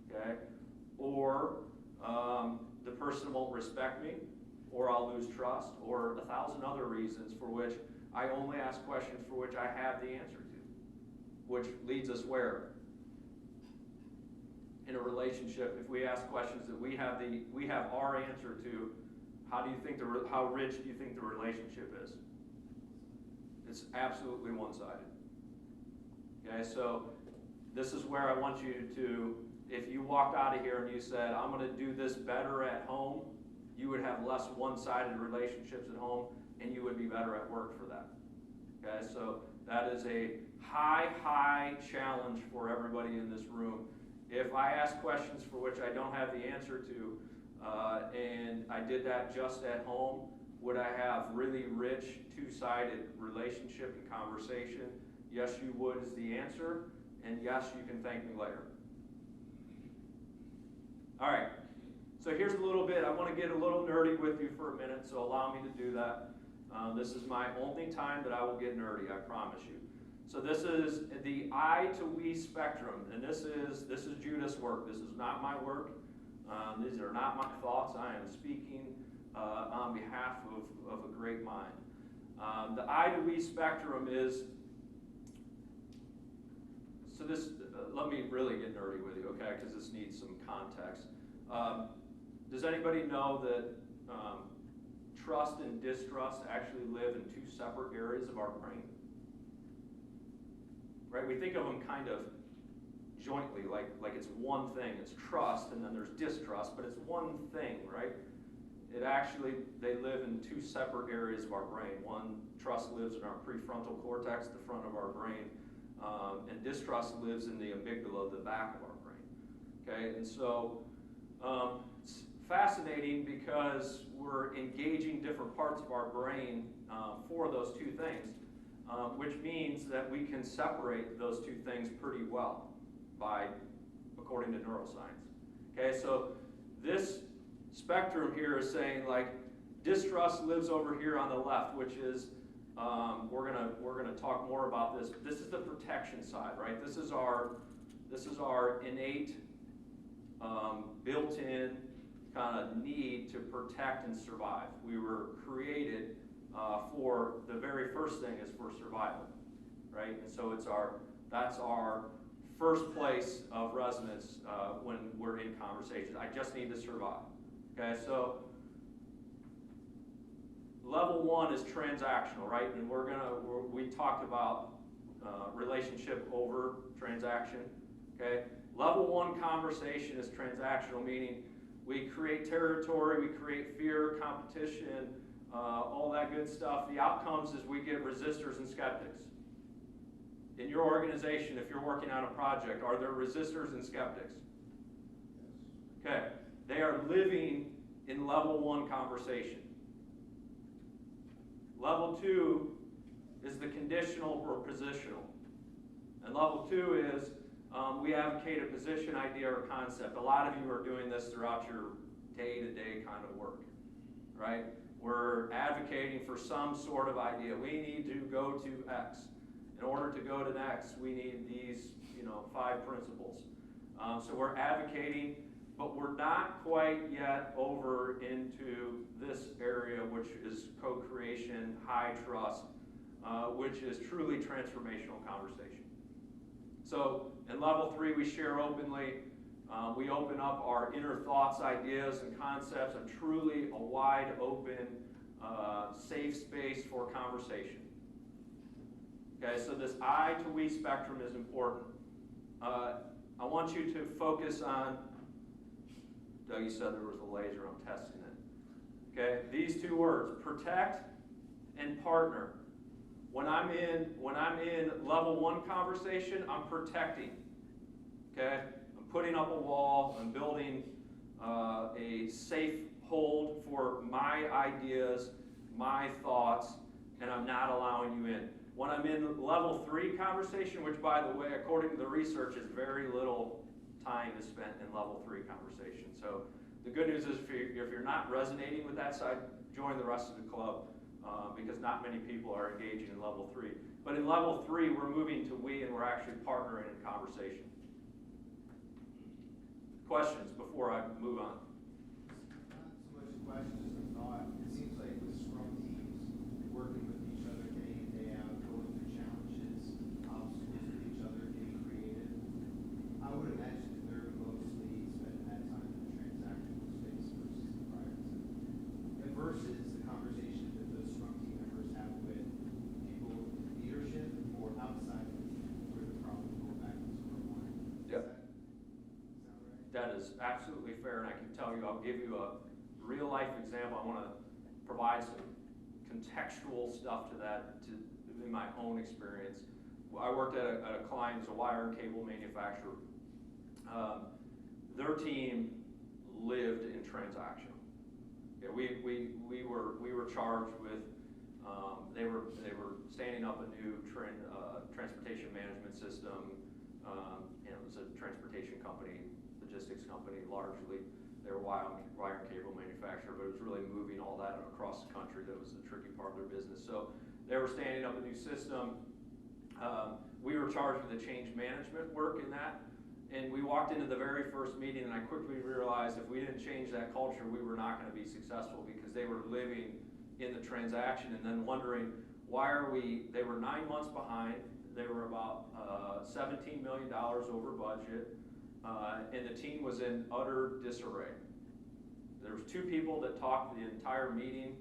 okay? Or the person won't respect me, or I'll lose trust, or 1,000 other reasons for which I only ask questions for which I have the answer to, which leads us where? In a relationship, if we ask questions that we have our answer to, how rich do you think the relationship is? It's absolutely one-sided. Okay, so this is where I want you to, if you walked out of here and you said, I'm going to do this better at home, you would have less one-sided relationships at home, and you would be better at work for that. Okay, so that is a high challenge for everybody in this room, If I ask questions for which I don't have the answer to, and I did that just at home, would I have really rich two-sided relationship and conversation? Yes, you would is the answer, and yes, you can thank me later. All right, so here's a little bit. I want to get a little nerdy with you for a minute, so allow me to do that. This is my only time that I will get nerdy, I promise you. So this is the I to we spectrum, and this is Judith's work. This is not my work. These are not my thoughts. I am speaking on behalf of a great mind. The I to we spectrum is, so this, let me really get nerdy with you, okay, because this needs some context. Does anybody know that trust and distrust actually live in two separate areas of our brain? Right, we think of them kind of jointly, like it's one thing. It's trust, and then there's distrust, but it's one thing, right? It actually, they live in two separate areas of our brain. One, trust lives in our prefrontal cortex, the front of our brain, and distrust lives in the amygdala, the back of our brain. Okay, and so it's fascinating because we're engaging different parts of our brain for those two things. Which means that we can separate those two things pretty well according to neuroscience. Okay, so this spectrum here is saying like distrust lives over here on the left, which is we're gonna talk more about this. This is the protection side, right? This is our innate, built-in kind of need to protect and survive. We were created for the very first thing is for survival, right? And so that's our first place of resonance when we're in conversations. I just need to survive. Okay, so level one is transactional, right? And we talked about relationship over transaction. Okay, level one conversation is transactional, meaning we create territory, we create fear, competition. All that good stuff. The outcomes is we get resistors and skeptics. In your organization, if you're working on a project, are there resistors and skeptics? Okay, they are living in level one conversation. Level two is the conditional or positional. And level two is we advocate a position, idea, or concept. A lot of you are doing this throughout your day-to-day kind of work, right? We're advocating for some sort of idea. We need to go to X. In order to go to X, we need these, 5 principles. So we're advocating, but we're not quite yet over into this area, which is co-creation, high trust, which is truly transformational conversation. So in level 3, we share openly. We open up our inner thoughts, ideas, and concepts, and truly a wide open, safe space for conversation. Okay, so this I to we spectrum is important. I want you to focus on, Doug, you said there was a laser, I'm testing it. Okay, these two words, protect and partner. When I'm in level 1 conversation, I'm protecting. Okay? I'm putting up a wall, I'm building a safe hold for my ideas, my thoughts, and I'm not allowing you in. When I'm in level 3 conversation, which by the way, according to the research, is very little time is spent in level 3 conversation. So the good news is if you're not resonating with that side, join the rest of the club because not many people are engaging in level 3. But in level 3, we're moving to we and we're actually partnering in conversation. Questions before I move on? Not so much a question, just a thought. It seems like with Scrum teams, working with each other day in, day out, going through challenges, obstacles with each other, getting creative. I would imagine that they're mostly spending that time in the transactional space versus the private sector. And versus the conversation that those Scrum team members have with people in leadership or outside of the team where they're probably going back to Scrum line. Yep. Sound right? That is absolutely fair, and I can tell you, I'll give you a real life example. I want to provide some contextual stuff to that in my own experience. I worked at a client who's a wire and cable manufacturer. Their team lived in transactional. Yeah, we were charged with, they were standing up a new transportation management system. It was a transportation company, logistics company largely. They were wire and cable manufacturer, but it was really moving all that across the country. That was the tricky part of their business. So they were standing up a new system. We were charged with the change management work in that. And we walked into the very first meeting, and I quickly realized if we didn't change that culture, we were not going to be successful, because they were living in the transaction and then wondering, they were 9 months behind. They were about $17 million over budget, and the team was in utter disarray. There was 2 people that talked the entire meeting.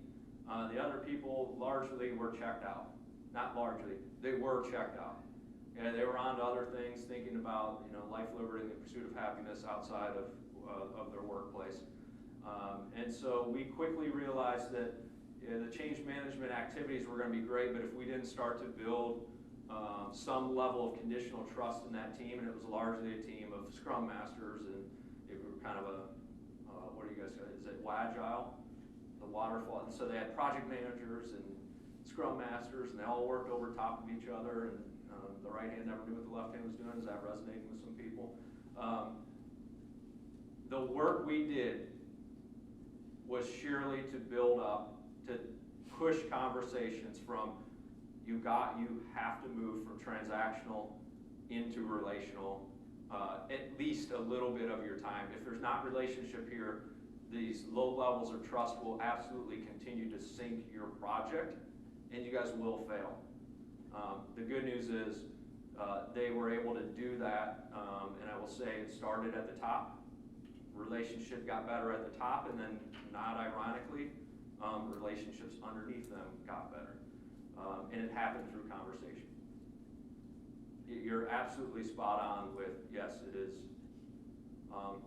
The other people largely were checked out. Not largely, they were checked out. And they were on to other things, thinking about life, liberty, and the pursuit of happiness outside of their workplace. And so we quickly realized that the change management activities were going to be great, but if we didn't start to build some level of conditional trust in that team, and it was largely a team of Scrum Masters, and it were kind of what do you guys say? Is it Agile? The waterfall. And so they had project managers and Scrum Masters, and they all worked over top of each other, and the right hand never knew what the left hand was doing. Is that resonating with some people? The work we did was sheerly to build up, to push conversations from you have to move from transactional into relational, at least a little bit of your time. If there's not relationship here, these low levels of trust will absolutely continue to sink your project, and you guys will fail. The good news is they were able to do that, and I will say it started at the top. Relationship got better at the top, and then, not ironically, relationships underneath them got better. And it happened through conversation. You're absolutely spot on with, yes, it is.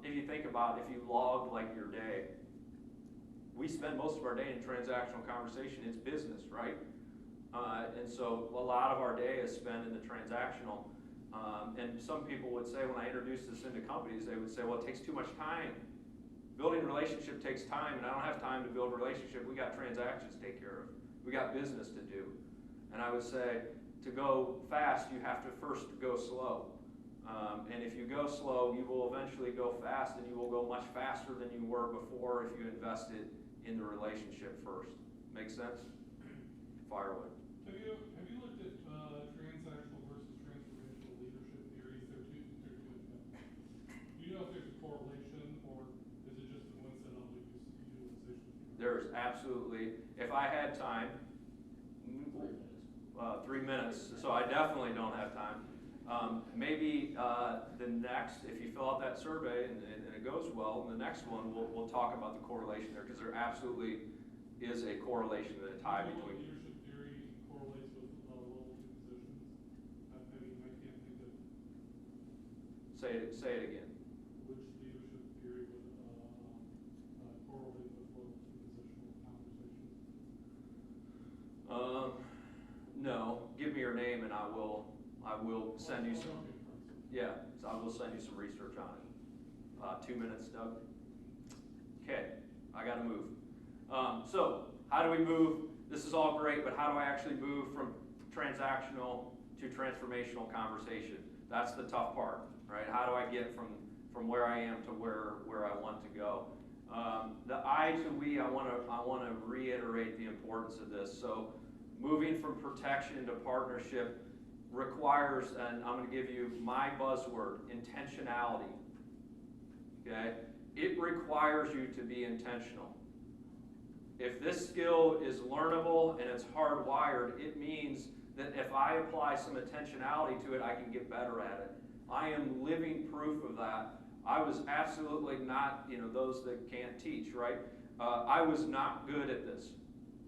If you think about, if you logged like your day, we spend most of our day in transactional conversation. It's business, right? And so a lot of our day is spent in the transactional. And some people would say, when I introduce this into companies, they would say, well, it takes too much time. Building relationship takes time, and I don't have time to build relationship. We got transactions to take care of. We got business to do. And I would say, to go fast, you have to first go slow. And if you go slow, you will eventually go fast, and you will go much faster than you were before if you invested in the relationship first. Make sense? Fire away. Have you looked at transactional versus transformational leadership theories? They're two do you know if there's a correlation, or is it just a coincidental utilization? There's absolutely, if I had time, 3 minutes, so I definitely don't have time. Maybe the next, if you fill out that survey and it goes well, in the next one we'll talk about the correlation there, because there absolutely is a correlation and a tie between. Leadership theory correlates with level 2 positions. I can't think of. Say it again. Which leadership theory would correlate with level 2 positional conversations? No. Give me your name and I will send you some. Yeah, so I will send you some research on it. 2 minutes, Doug. Okay, I got to move. So how do we move? This is all great, but how do I actually move from transactional to transformational conversation? That's the tough part, right? How do I get from where I am to where I want to go? The I to we, I want to reiterate the importance of this. So moving from protection to partnership requires, and I'm going to give you my buzzword, intentionality. Okay? It requires you to be intentional. If this skill is learnable and it's hardwired, it means that if I apply some intentionality to it, I can get better at it. I am living proof of that. I was absolutely not, those that can't teach, right? I was not good at this.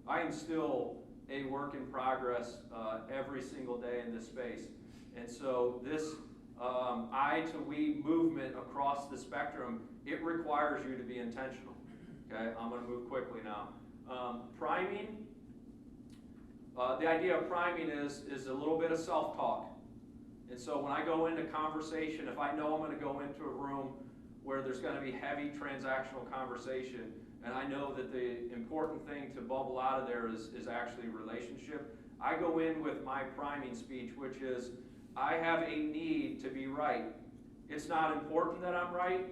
I am still a work in progress every single day in this space. And so this I to we movement across the spectrum, it requires you to be intentional. Okay, I'm going to move quickly now. Priming, the idea of priming is a little bit of self-talk. And so when I go into conversation, if I know I'm going to go into a room where there's going to be heavy transactional conversation, and I know that the important thing to bubble out of there is actually relationship, I go in with my priming speech, which is, I have a need to be right. It's not important that I'm right,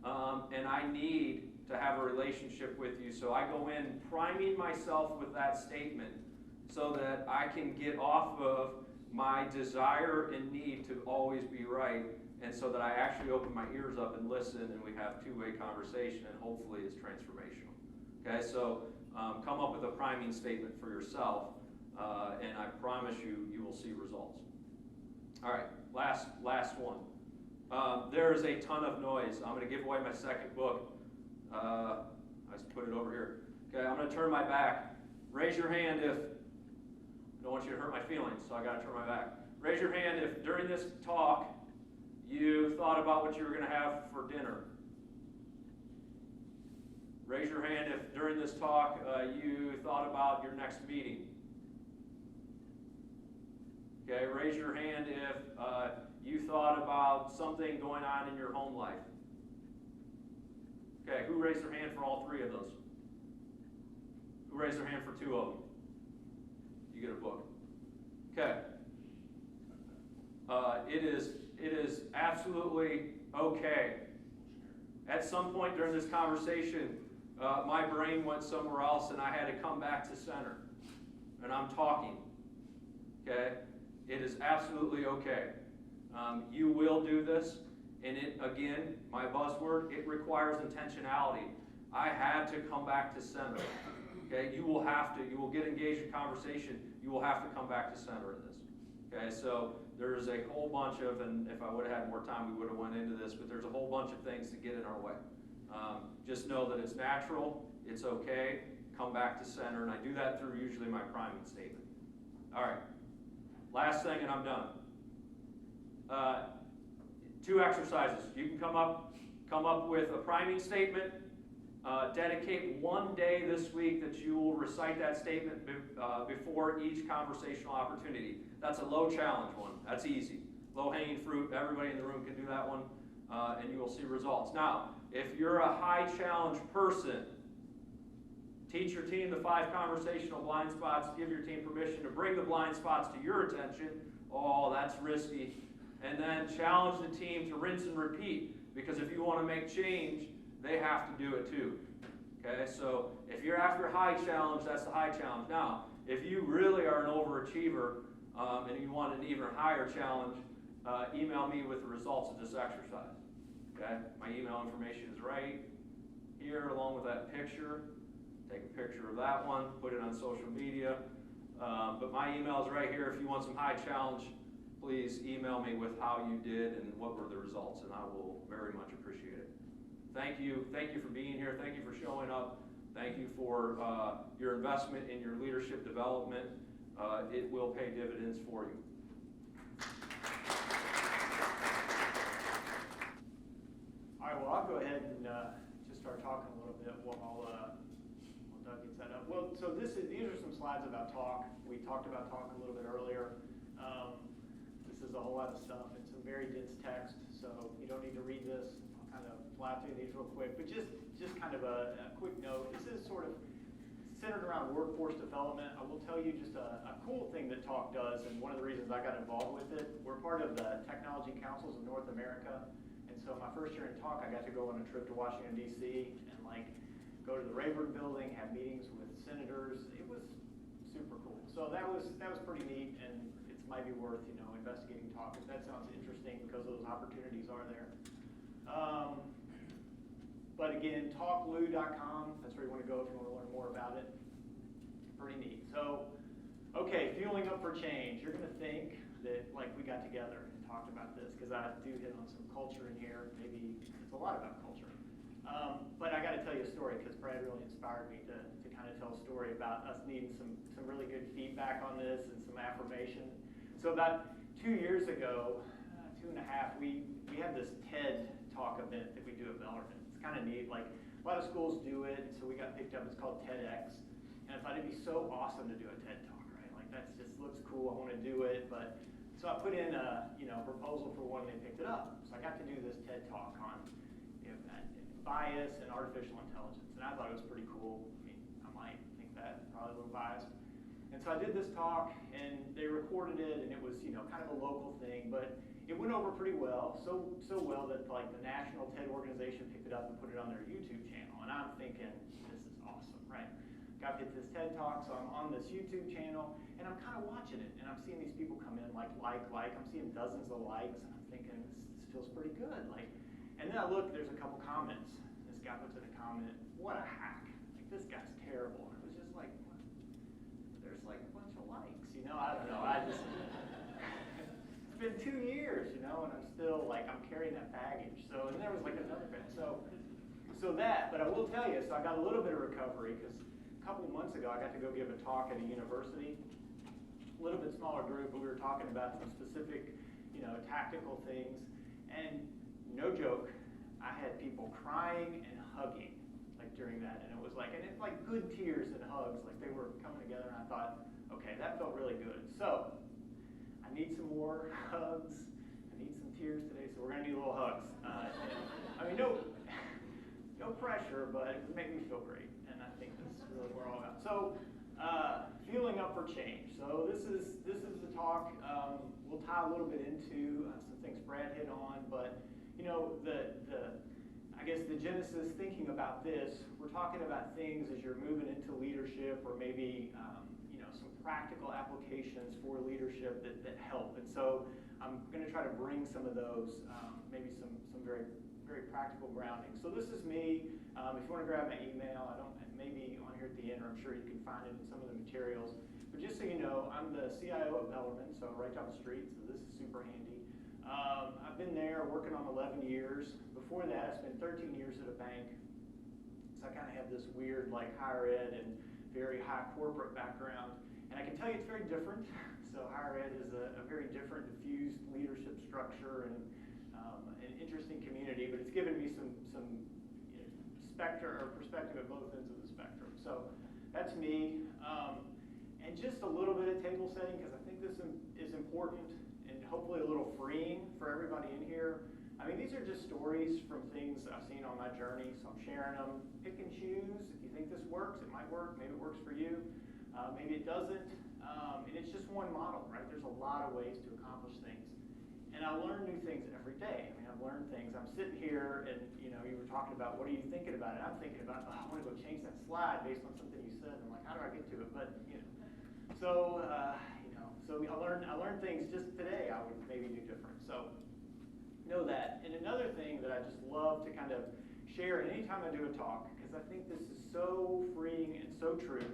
and I need to have a relationship with you. So I go in priming myself with that statement so that I can get off of my desire and need to always be right, and so that I actually open my ears up and listen, and we have two-way conversation, and hopefully it's transformational. Okay, so come up with a priming statement for yourself, and I promise you, you will see results. All right, last one. There is a ton of noise. I'm going to give away my second book. I just put it over here. Okay, I'm going to turn my back. Raise your hand if, I don't want you to hurt my feelings, so I got to turn my back. Raise your hand if during this talk you thought about what you were going to have for dinner. Raise your hand if during this talk you thought about your next meeting. Okay, raise your hand if you thought about something going on in your home life. Okay, who raised their hand for all three of those? Who raised their hand for two of them? You get a book. Okay. It is absolutely okay. At some point during this conversation, my brain went somewhere else and I had to come back to center. And I'm talking. Okay? It is absolutely okay. You will do this. And it, again, my buzzword, it requires intentionality. I had to come back to center. Okay? You will get engaged in conversation. You will have to come back to center in this. Okay? So there's a whole bunch of, and if I would have had more time, we would have went into this, but there's a whole bunch of things to get in our way. Just know that it's natural, it's okay, come back to center, and I do that through usually my priming statement. All right, last thing and I'm done. 2 exercises. You can come up with a priming statement, dedicate one day this week that you will recite that statement before each conversational opportunity. That's a low challenge one. That's easy. Low hanging fruit. Everybody in the room can do that one, and you will see results. Now, if you're a high challenge person, teach your team the 5 conversational blind spots. Give your team permission to bring the blind spots to your attention. Oh, that's risky. And then challenge the team to rinse and repeat, because if you want to make change, they have to do it too. Okay, so if you're after high challenge, that's the high challenge. Now, if you really are an overachiever and you want an even higher challenge, email me with the results of this exercise. Okay, my email information is right here along with that picture. Take a picture of that one, put it on social media. But my email is right here. If you want some high challenge, please email me with how you did and what were the results, and I will very much appreciate it. Thank you for being here. Thank you for showing up. Thank you for your investment in your leadership development. It will pay dividends for you. All right, well, I'll go ahead and just start talking a little bit while Doug gets that up. Well, so these are some slides about talk. We talked about talk a little bit earlier. This is a whole lot of stuff and some very dense text, so you don't need to read this. I'll kind of fly through these real quick, but just kind of a quick note. This is sort of centered around workforce development. I will tell you just a cool thing that talk does, and one of the reasons I got involved with it. We're part of the Technology Councils of North America. And so my first year in talk, I got to go on a trip to Washington, D.C. and go to the Rayburn building, have meetings with senators. It was super cool. So that was pretty neat, and it might be worth, investigating talk if that sounds interesting, because those opportunities are there. But again, talklou.com, that's where you want to go if you want to learn more about it. Pretty neat. So, okay, fueling up for change. You're going to think that we got together and talked about this, because I do hit on some culture in here. Maybe it's a lot about culture. But I got to tell you a story, because Brad really inspired me to kind of tell a story about us needing some really good feedback on this and some affirmation. So about 2 years ago, 2.5, we had this TED Talk event that we do at Bellarmine. It's kind of neat. A lot of schools do it, so we got picked up. It's called TEDx. And I thought it'd be so awesome to do a TED Talk, right? That just looks cool. I want to do it. But So I put in a proposal for one, and they picked it up. So I got to do this TED Talk on bias and artificial intelligence, and I thought it was pretty cool. I mean, I might think that, probably a little biased. And so I did this talk, and they recorded it, and it was kind of a local thing, but it went over pretty well, so well that like the national TED organization picked it up and put it on their YouTube channel. And I'm thinking, this is awesome, right? Got to get this TED Talk, so I'm on this YouTube channel, and I'm kind of watching it, and I'm seeing these people come in like. I'm seeing dozens of likes, and I'm thinking, this feels pretty good. And then I look, there's a couple comments. This guy puts in a comment, what a hack. Like, this guy's terrible. And it was just like, what? There's like a bunch of likes, I don't know. It's been 2 years, and I'm still like, I'm carrying that baggage. So, and there was like another bit. So that, but I will tell you, so I got a little bit of recovery because a couple of months ago, I got to go give a talk at a university, a little bit smaller group, but we were talking about some specific, tactical things. And no joke, I had people crying and hugging like during that, and it was like, and it's like good tears and hugs, like they were coming together, and I thought, okay, that felt really good. So I need some more hugs, I need some tears today, so we're gonna do little hugs. I mean, no pressure, but it would make me feel great, and I think that's really what we're all about. So feeling up for change. So this is the talk. We'll tie a little bit into some things Brad hit on, but I guess the genesis thinking about this, we're talking about things as you're moving into leadership, or maybe some practical applications for leadership that help. And so I'm going to try to bring some of those, maybe some very very practical grounding. So this is me. If you want to grab my email, maybe on here at the end, or I'm sure you can find it in some of the materials. But just so you know, I'm the CIO at Bellarmine, so right down the street. So this is super handy. I've been there working on 11 years. Before that, I spent 13 years at a bank. So I kind of have this weird like higher ed and very high corporate background. And I can tell you it's very different. So higher ed is a very different diffused leadership structure and an interesting community, but it's given me some spectrum or perspective at both ends of the spectrum. So that's me. And just a little bit of table setting, because I think this is important and hopefully a little freeing for everybody in here. I mean, these are just stories from things I've seen on my journey, so I'm sharing them. Pick and choose. If you think this works, it might work. Maybe it works for you. Maybe it doesn't. And it's just one model, right? There's a lot of ways to accomplish things. And I learn new things every day. I mean, I've learned things. I'm sitting here, and you were talking about, what are you thinking about? And I'm thinking about, I want to go change that slide based on something you said. And I'm like, how do I get to it? But so I learned things just today I would maybe do different. So know that. And another thing that I just love to kind of share anytime I do a talk, because I think this is so freeing and so true.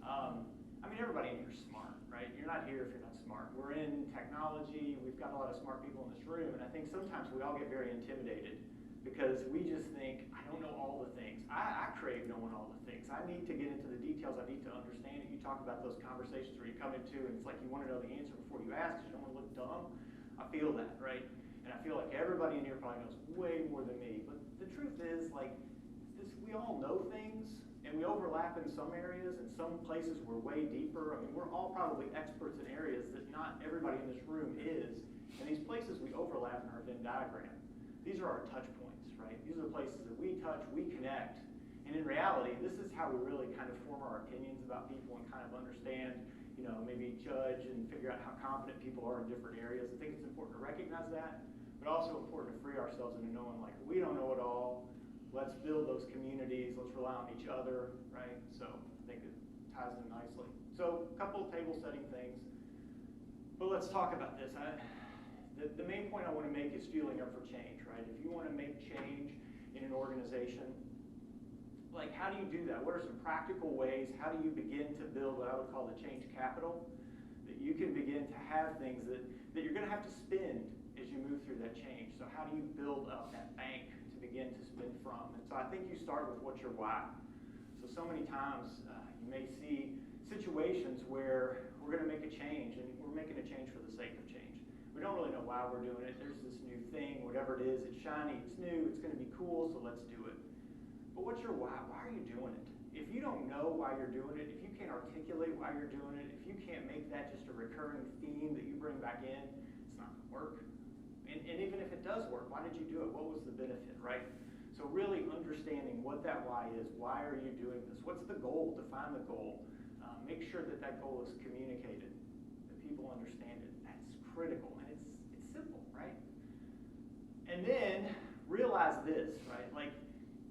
I mean, everybody in here is smart, right? You're not here if you're not smart. We're in technology. We've got a lot of smart people in this room, and I think sometimes we all get very intimidated because we just think, I don't know all the things. I crave knowing all the things. I need to get into the details. I need to understand it. You talk about those conversations where you come into and it's like you want to know the answer before you ask because you don't want to look dumb. I feel that, right? And I feel like everybody in here probably knows way more than me. But the truth is, like, we all know things, and we overlap in some areas, and some places we're way deeper. I mean, we're all probably experts in areas that not everybody in this room is. And these places we overlap in our Venn diagram. These are our touch points, right? These are the places that we touch, we connect. And in reality, this is how we really kind of form our opinions about people and kind of understand, maybe judge and figure out how competent people are in different areas. I think it's important to recognize that, but also important to free ourselves into knowing, like, we don't know it all. Let's build those communities. Let's rely on each other, right? So I think it ties in nicely. So a couple of table setting things. But let's talk about this. The main point I want to make is feeling up for change, right? If you want to make change in an organization, like, how do you do that? What are some practical ways? How do you begin to build what I would call the change capital? That you can begin to have things that you're going to have to spend as you move through that change. So how do you build up that bank to begin to spend from? And so I think you start with what's your why. So many times you may see situations where we're going to make a change, and we're making a change for the sake of change. We don't really know why we're doing it. There's this new thing, whatever it is, it's shiny, it's new, it's going to be cool, so let's do it. But what's your why? Why are you doing it? If you don't know why you're doing it, if you can't articulate why you're doing it, if you can't make that just a recurring theme that you bring back in, not going to work. And even if it does work, why did you do it? What was the benefit, right? So really understanding what that why is. Why are you doing this? What's the goal? Define the goal. Make sure that that goal is communicated, that people understand it. That's critical, and it's simple, right? And then realize this, right? Like,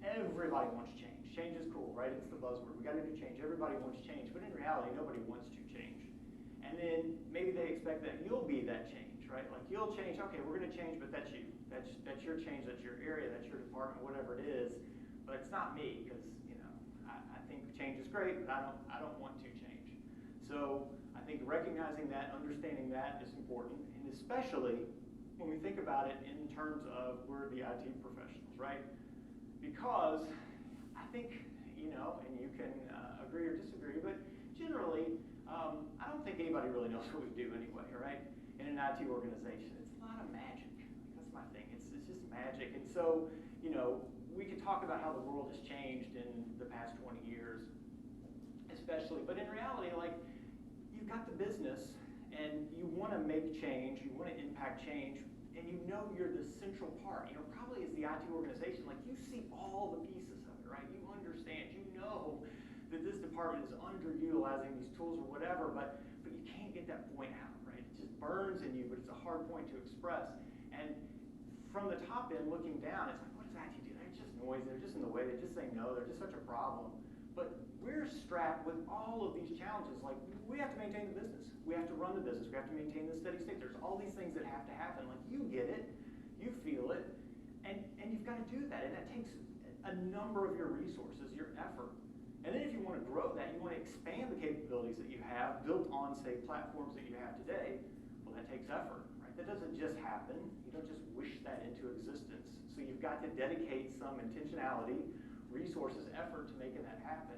everybody wants change. Change is cool, right? It's the buzzword. We got to do change. Everybody wants change, but in reality, nobody wants to change. And then maybe they expect that you'll be that change, right? Like, you'll change. Okay, we're going to change, but that's you. That's your change. That's your area. That's your department. Whatever it is. But it's not me, because I think change is great, but I don't want to change. So I think recognizing that, understanding that is important, and especially when we think about it in terms of we're the IT professionals, right? Because I think, and you can agree or disagree, but generally, I don't think anybody really knows what we do anyway, right? In an IT organization, it's a lot of magic. That's my thing. It's just magic. And so, we could talk about how the world has changed in the past 20 years, especially, but in reality, like, you've got the business and you want to make change, you want to impact change, and you're the central part. Probably as the IT organization, like, you see all the pieces of it, right? You understand, you know that this department is underutilizing these tools or whatever, but you can't get that point out, right? It just burns in you, but it's a hard point to express. And from the top end looking down, it's like, what does IT do? They're just noisy, they're just in the way, they just say no, they're just such a problem. But we're strapped with all of these challenges. Like, we have to maintain the business. We have to run the business. We have to maintain the steady state. There's all these things that have to happen. Like, you get it, you feel it, and you've got to do that. And that takes a number of your resources, your effort. And then if you want to grow that, you want to expand the capabilities that you have built on, say, platforms that you have today, well, that takes effort, right? That doesn't just happen. You don't just wish that into existence. So you've got to dedicate some intentionality, resources, effort to making that happen.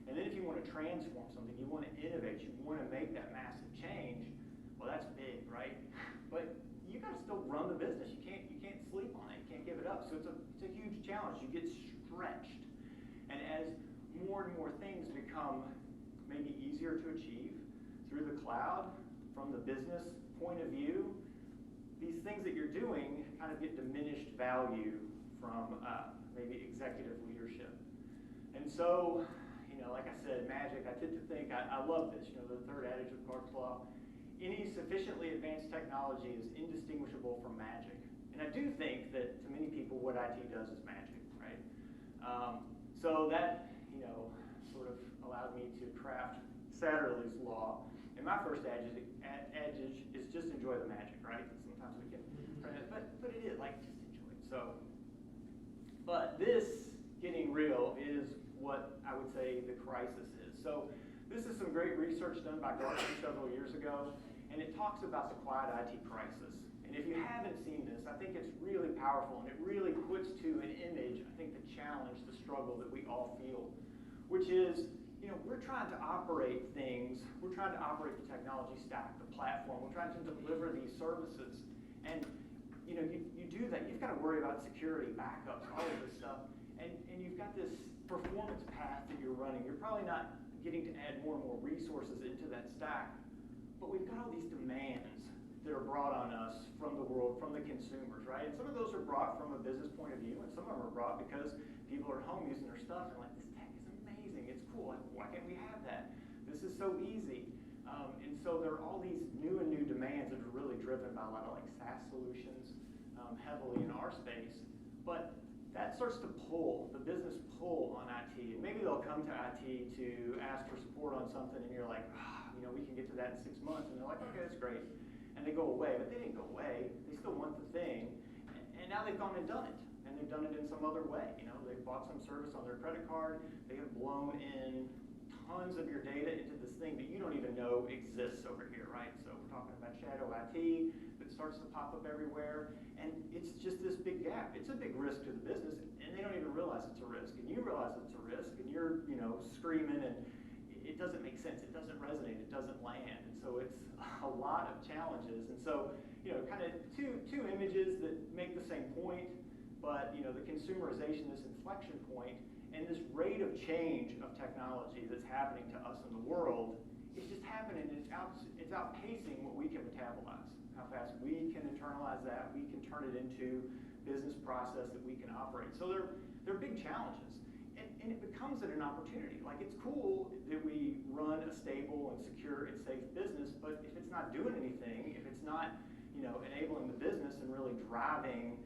And then if you want to transform something, you want to innovate, you want to make that massive change, well, that's big, right? But you got to still run the business. You can't sleep on it. You can't give it up. So it's a huge challenge. You get stretched. And as more and more things become maybe easier to achieve through the cloud, from the business point of view, these things that you're doing kind of get diminished value from maybe executive leadership. And so, like I said, magic, I tend to think, I love this, the third adage of Clark's Law, any sufficiently advanced technology is indistinguishable from magic. And I do think that to many people what IT does is magic, right? So that, sort of allowed me to craft Satterly's Law. And my first adage is just enjoy the magic, right? Sometimes we can, but it is, like, just enjoy it. So, but this getting real is what I would say the crisis is. So this is some great research done by Gartner several years ago, and it talks about the quiet IT crisis. And if you haven't seen this, I think it's really powerful, and it really puts to an image, I think, the challenge, the struggle that we all feel, which is, we're trying to operate things, we're trying to operate the technology stack, the platform, we're trying to deliver these services, and you do that, you've got to worry about security, backups, all of this stuff, and you've got this performance path that you're running. You're probably not getting to add more and more resources into that stack, but we've got all these demands that are brought on us from the world, from the consumers, right? And some of those are brought from a business point of view, and some of them are brought because people are at home using their stuff and like, this tech is amazing, it's cool, like, why can't we have that? This is so easy. And so there are all these new demands that are really driven by a lot of like SaaS solutions, heavily in our space, but that starts to pull, the business pull on IT, and maybe they'll come to IT to ask for support on something, and you're like, we can get to that in 6 months, and they're like, okay, that's great, and they go away, but they didn't go away, they still want the thing, and now they've gone and done it, and they've done it in some other way, they've bought some service on their credit card, they have blown in tons of your data into this thing that you don't even know exists over here, right? So we're talking about shadow IT that starts to pop up everywhere, and it's just this big gap. It's a big risk to the business, and they don't even realize it's a risk. And you realize it's a risk, and you're, screaming, and it doesn't make sense. It doesn't resonate. It doesn't land. And so it's a lot of challenges. And so, kind of two images that make the same point, but, the consumerization, this inflection point, and this rate of change of technology that's happening to us in the world is just happening, and it's outpacing what we can metabolize. how fast we can internalize that, we can turn it into business process that we can operate. So they're big challenges. And it becomes an opportunity. Like, it's cool that we run a stable and secure and safe business, but if it's not doing anything, if it's not, enabling the business and really driving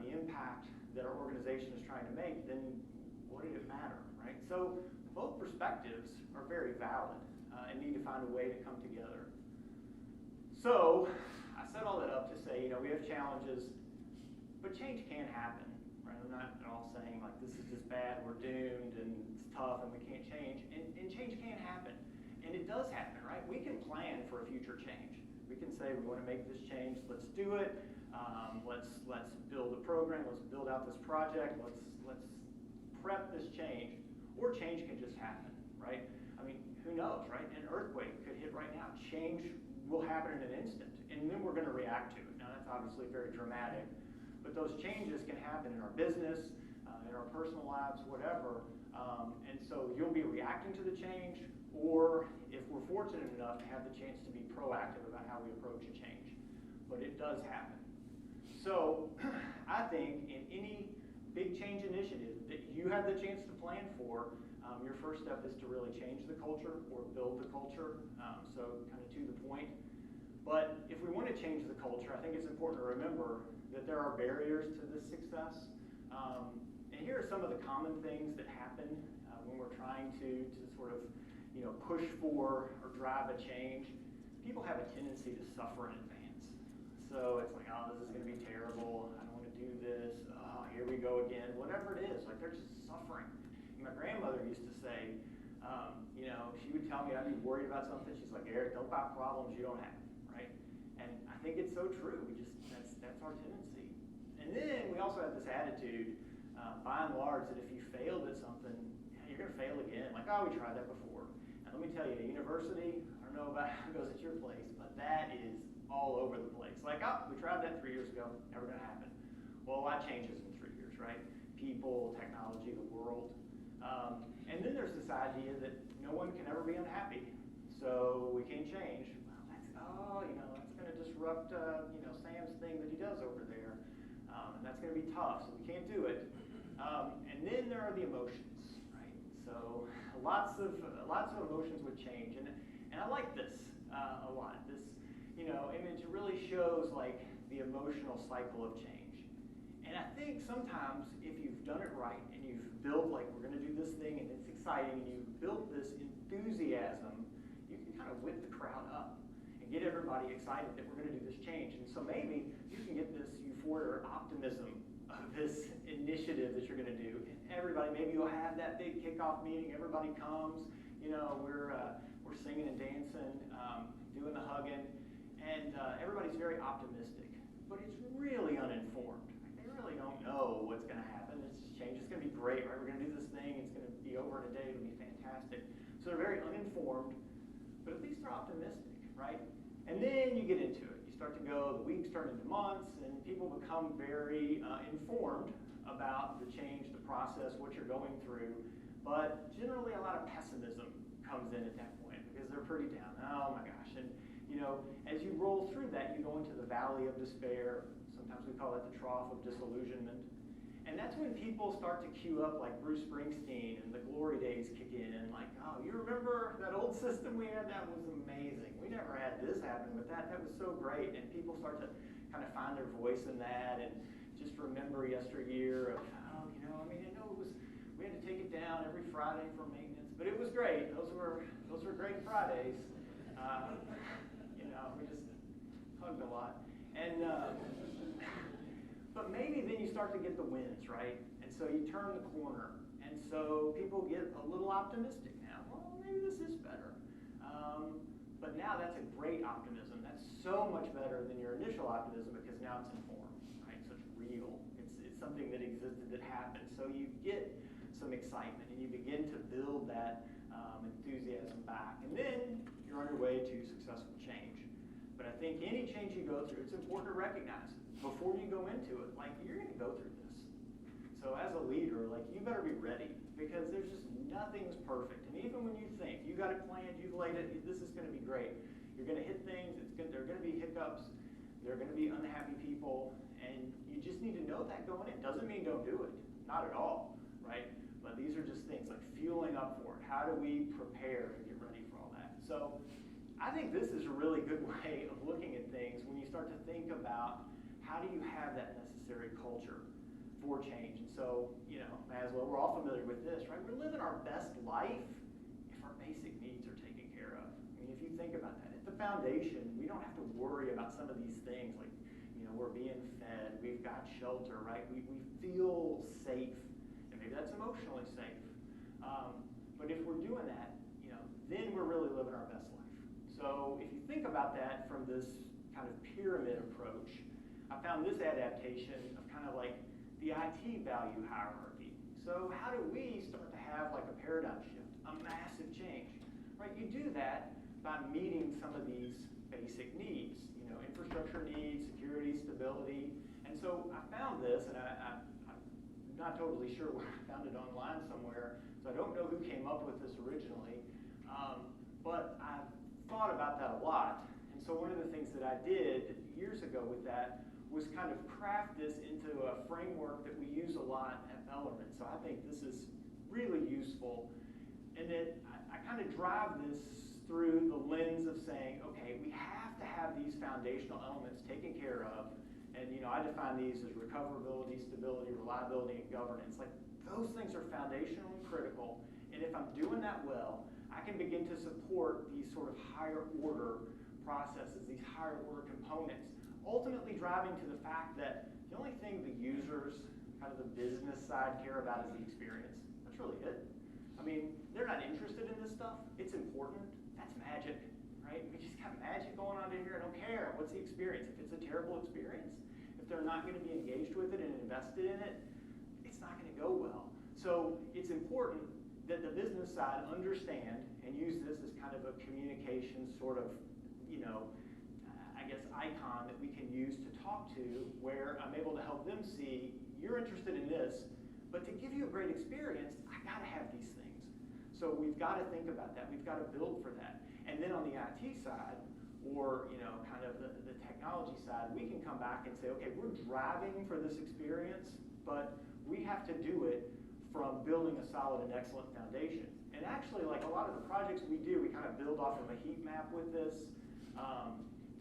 the impact that our organization is trying to make, then what did it matter, right? So both perspectives are very valid and need to find a way to come together. So I said all that up to say, we have challenges, but change can happen, right? I'm not at all saying like this is just bad, we're doomed, and it's tough, and we can't change. And change can happen, and it does happen, right? We can plan for a future change. We can say we want to make this change. Let's do it. Let's build a program. Let's build out this project. Let's prep this change. Or change can just happen, right? I mean, who knows, right? An earthquake could hit right now. Change will happen in an instant, and then we're going to react to it. Now, that's obviously very dramatic, but those changes can happen in our business, in our personal lives, whatever. And so you'll be reacting to the change, or if we're fortunate enough to have the chance to be proactive about how we approach a change. But it does happen. So I think in any big change initiative that you have the chance to plan for, your first step is to really change the culture or build the culture. So kind of to the point. But if we want to change the culture, I think it's important to remember that there are barriers to this success. And here are some of the common things that happen when we're trying to sort of push for or drive a change. People have a tendency to suffer in advance. So it's like, oh, this is going to be terrible. I don't want to do this. Oh, here we go again. Whatever it is, like they're just suffering. And my grandmother used to say, she would tell me I'd be worried about something. She's like, Eric, don't buy problems you don't have, right? And I think it's so true. That's our tendency. And then we also have this attitude, by and large, that if you failed at something, you're going to fail again. Like, oh, we tried that before. And let me tell you, university, I don't know about how it goes at your place, but that is all over the place. Like, oh, we tried that 3 years ago, never going to happen. Well, a lot changes in 3 years, right? People, technology, the world. And then there's this idea that no one can ever be unhappy. So we can't change. Well, that's going to disrupt, Sam's thing that he does over there. And that's going to be tough, so we can't do it. And then there are the emotions, right? So lots of emotions would change, and I like this a lot. This image really shows like the emotional cycle of change. And I think sometimes if you've done it right and you've built like we're going to do this thing and it's exciting and you've built this enthusiasm, you can kind of whip the crowd up and get everybody excited that we're going to do this change. And so maybe you can get this euphoria or optimism of this initiative that you're going to do. And everybody, maybe you'll have that big kickoff meeting. Everybody comes. We're singing and dancing, doing the hugging, and everybody's very optimistic. But it's really uninformed. They really don't know what's going to happen. It's just change. It's going to be great, right? We're going to do this thing. It's going to be over in a day. It'll be fantastic. So they're very uninformed, but at least they're optimistic, right? And then you get into it. You start to go, the weeks turn into months, and people become very informed about the change, the process, what you're going through. But generally a lot of pessimism comes in at that point because they're pretty down. Oh my gosh. And as you roll through that, you go into the valley of despair. Sometimes we call it the trough of disillusionment. And that's when people start to queue up like Bruce Springsteen and the glory days kick in. And like, oh, you remember that old system we had? That was amazing. We never had this happen with that. That was so great. And people start to kind of find their voice in that and just remember yesteryear of, oh, I know we had to take it down every Friday for maintenance, but it was great. Those were great Fridays. We just hugged a lot. And but maybe then you start to get the wins, right? And so you turn the corner. And so people get a little optimistic now. Well, maybe this is better. But now that's a great optimism. That's so much better than your initial optimism because now it's informed, right? So it's real. It's something that existed, that happened. So you get some excitement and you begin to build that enthusiasm back. And then you're on your way to successful change. But I think any change you go through, it's important to recognize before you go into it, like you're going to go through this. So as a leader, like you better be ready because there's just nothing's perfect. And even when you think you got it planned, you've laid it, this is going to be great. You're going to hit things. There are going to be hiccups. There are going to be unhappy people, and you just need to know that going in. Doesn't mean don't do it, not at all, right? But these are just things like fueling up for it. How do we prepare and get ready for all that? So I think this is a really good way of looking at things when you start to think about how do you have that necessary culture for change. And so, you know, Maslow, we're all familiar with this, right? We're living our best life if our basic needs are taken care of. I mean, if you think about that, at the foundation, we don't have to worry about some of these things like, you know, we're being fed, we've got shelter, right? We feel safe, and maybe that's emotionally safe. But if we're doing that, you know, then we're really living our best life. So if you think about that from this kind of pyramid approach, I found this adaptation of kind of like the IT value hierarchy. So how do we start to have like a paradigm shift, a massive change, right? You do that by meeting some of these basic needs, you know, infrastructure needs, security, stability. And so I found this, and I'm not totally sure where I found it online somewhere, so I don't know who came up with this originally, but I've thought about that a lot. And so one of the things that I did years ago with that was kind of craft this into a framework that we use a lot at Bellarmine. So I think this is really useful. And that I kind of drive this through the lens of saying, okay, we have to have these foundational elements taken care of. And, you know, I define these as recoverability, stability, reliability, and governance. Like, those things are foundational and critical. And if I'm doing that well, I can begin to support these sort of higher order processes, these higher order components, ultimately driving to the fact that the only thing the users, kind of the business side, care about is the experience. That's really it. I mean, they're not interested in this stuff. It's important. That's magic, right? We just got magic going on in here. I don't care. What's the experience? If it's a terrible experience, if they're not going to be engaged with it and invested in it, it's not going to go well. So it's important that the business side understand and use this as kind of a communication sort of, you know, I guess icon that we can use to talk to, where I'm able to help them see, you're interested in this, but to give you a great experience, I gotta have these things. So we've got to think about that. We've got to build for that. And then on the IT side, or, you know, kind of the technology side, we can come back and say, okay, we're driving for this experience, but we have to do it from building a solid and excellent foundation. And actually, like a lot of the projects we do, we kind of build off of a heat map with this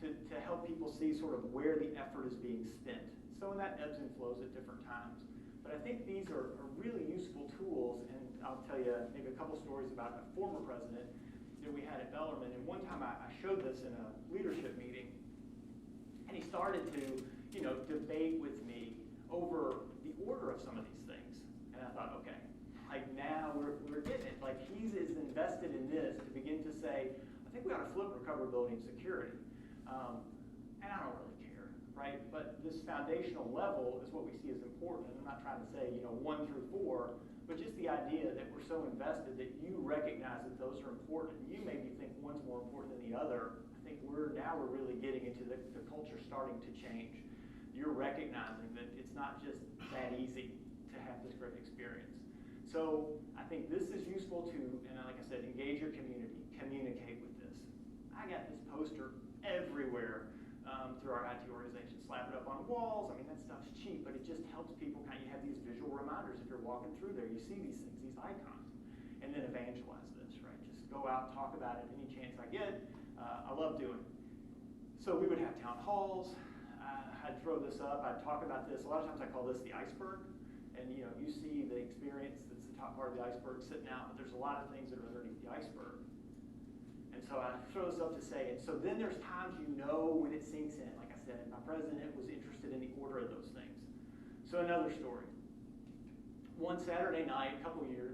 to help people see sort of where the effort is being spent. So and that ebbs and flows at different times. But I think these are really useful tools, and I'll tell you maybe a couple stories about a former president that we had at Bellarmine. And one time I showed this in a leadership meeting, and he started to, you know, debate with me over the order of some of these things. And I thought, okay, like now we're getting it. Like he's as invested in this to begin to say, I think we ought to flip recoverability and security. And I don't really care, right? But this foundational level is what we see as important. And I'm not trying to say, you know, 1 through 4, but just the idea that we're so invested that you recognize that those are important. You maybe think one's more important than the other. I think we're really getting into the culture starting to change. You're recognizing that it's not just that easy to have this great experience. So I think this is useful to, and like I said, engage your community, communicate with this. I got this poster everywhere through our IT organization, slap it up on walls. I mean, that stuff's cheap, but it just helps people kind of, you have these visual reminders. If you're walking through there, you see these things, these icons, and then evangelize this, right? Just go out, talk about it any chance I get. I love doing it. So we would have town halls. I'd throw this up. I'd talk about this. A lot of times I call this the iceberg. And you know, you see the experience that's the top part of the iceberg sitting out, but there's a lot of things that are underneath the iceberg. And so I throw this up to say, and so then there's times you know when it sinks in. Like I said, my president was interested in the order of those things. So another story. One Saturday night,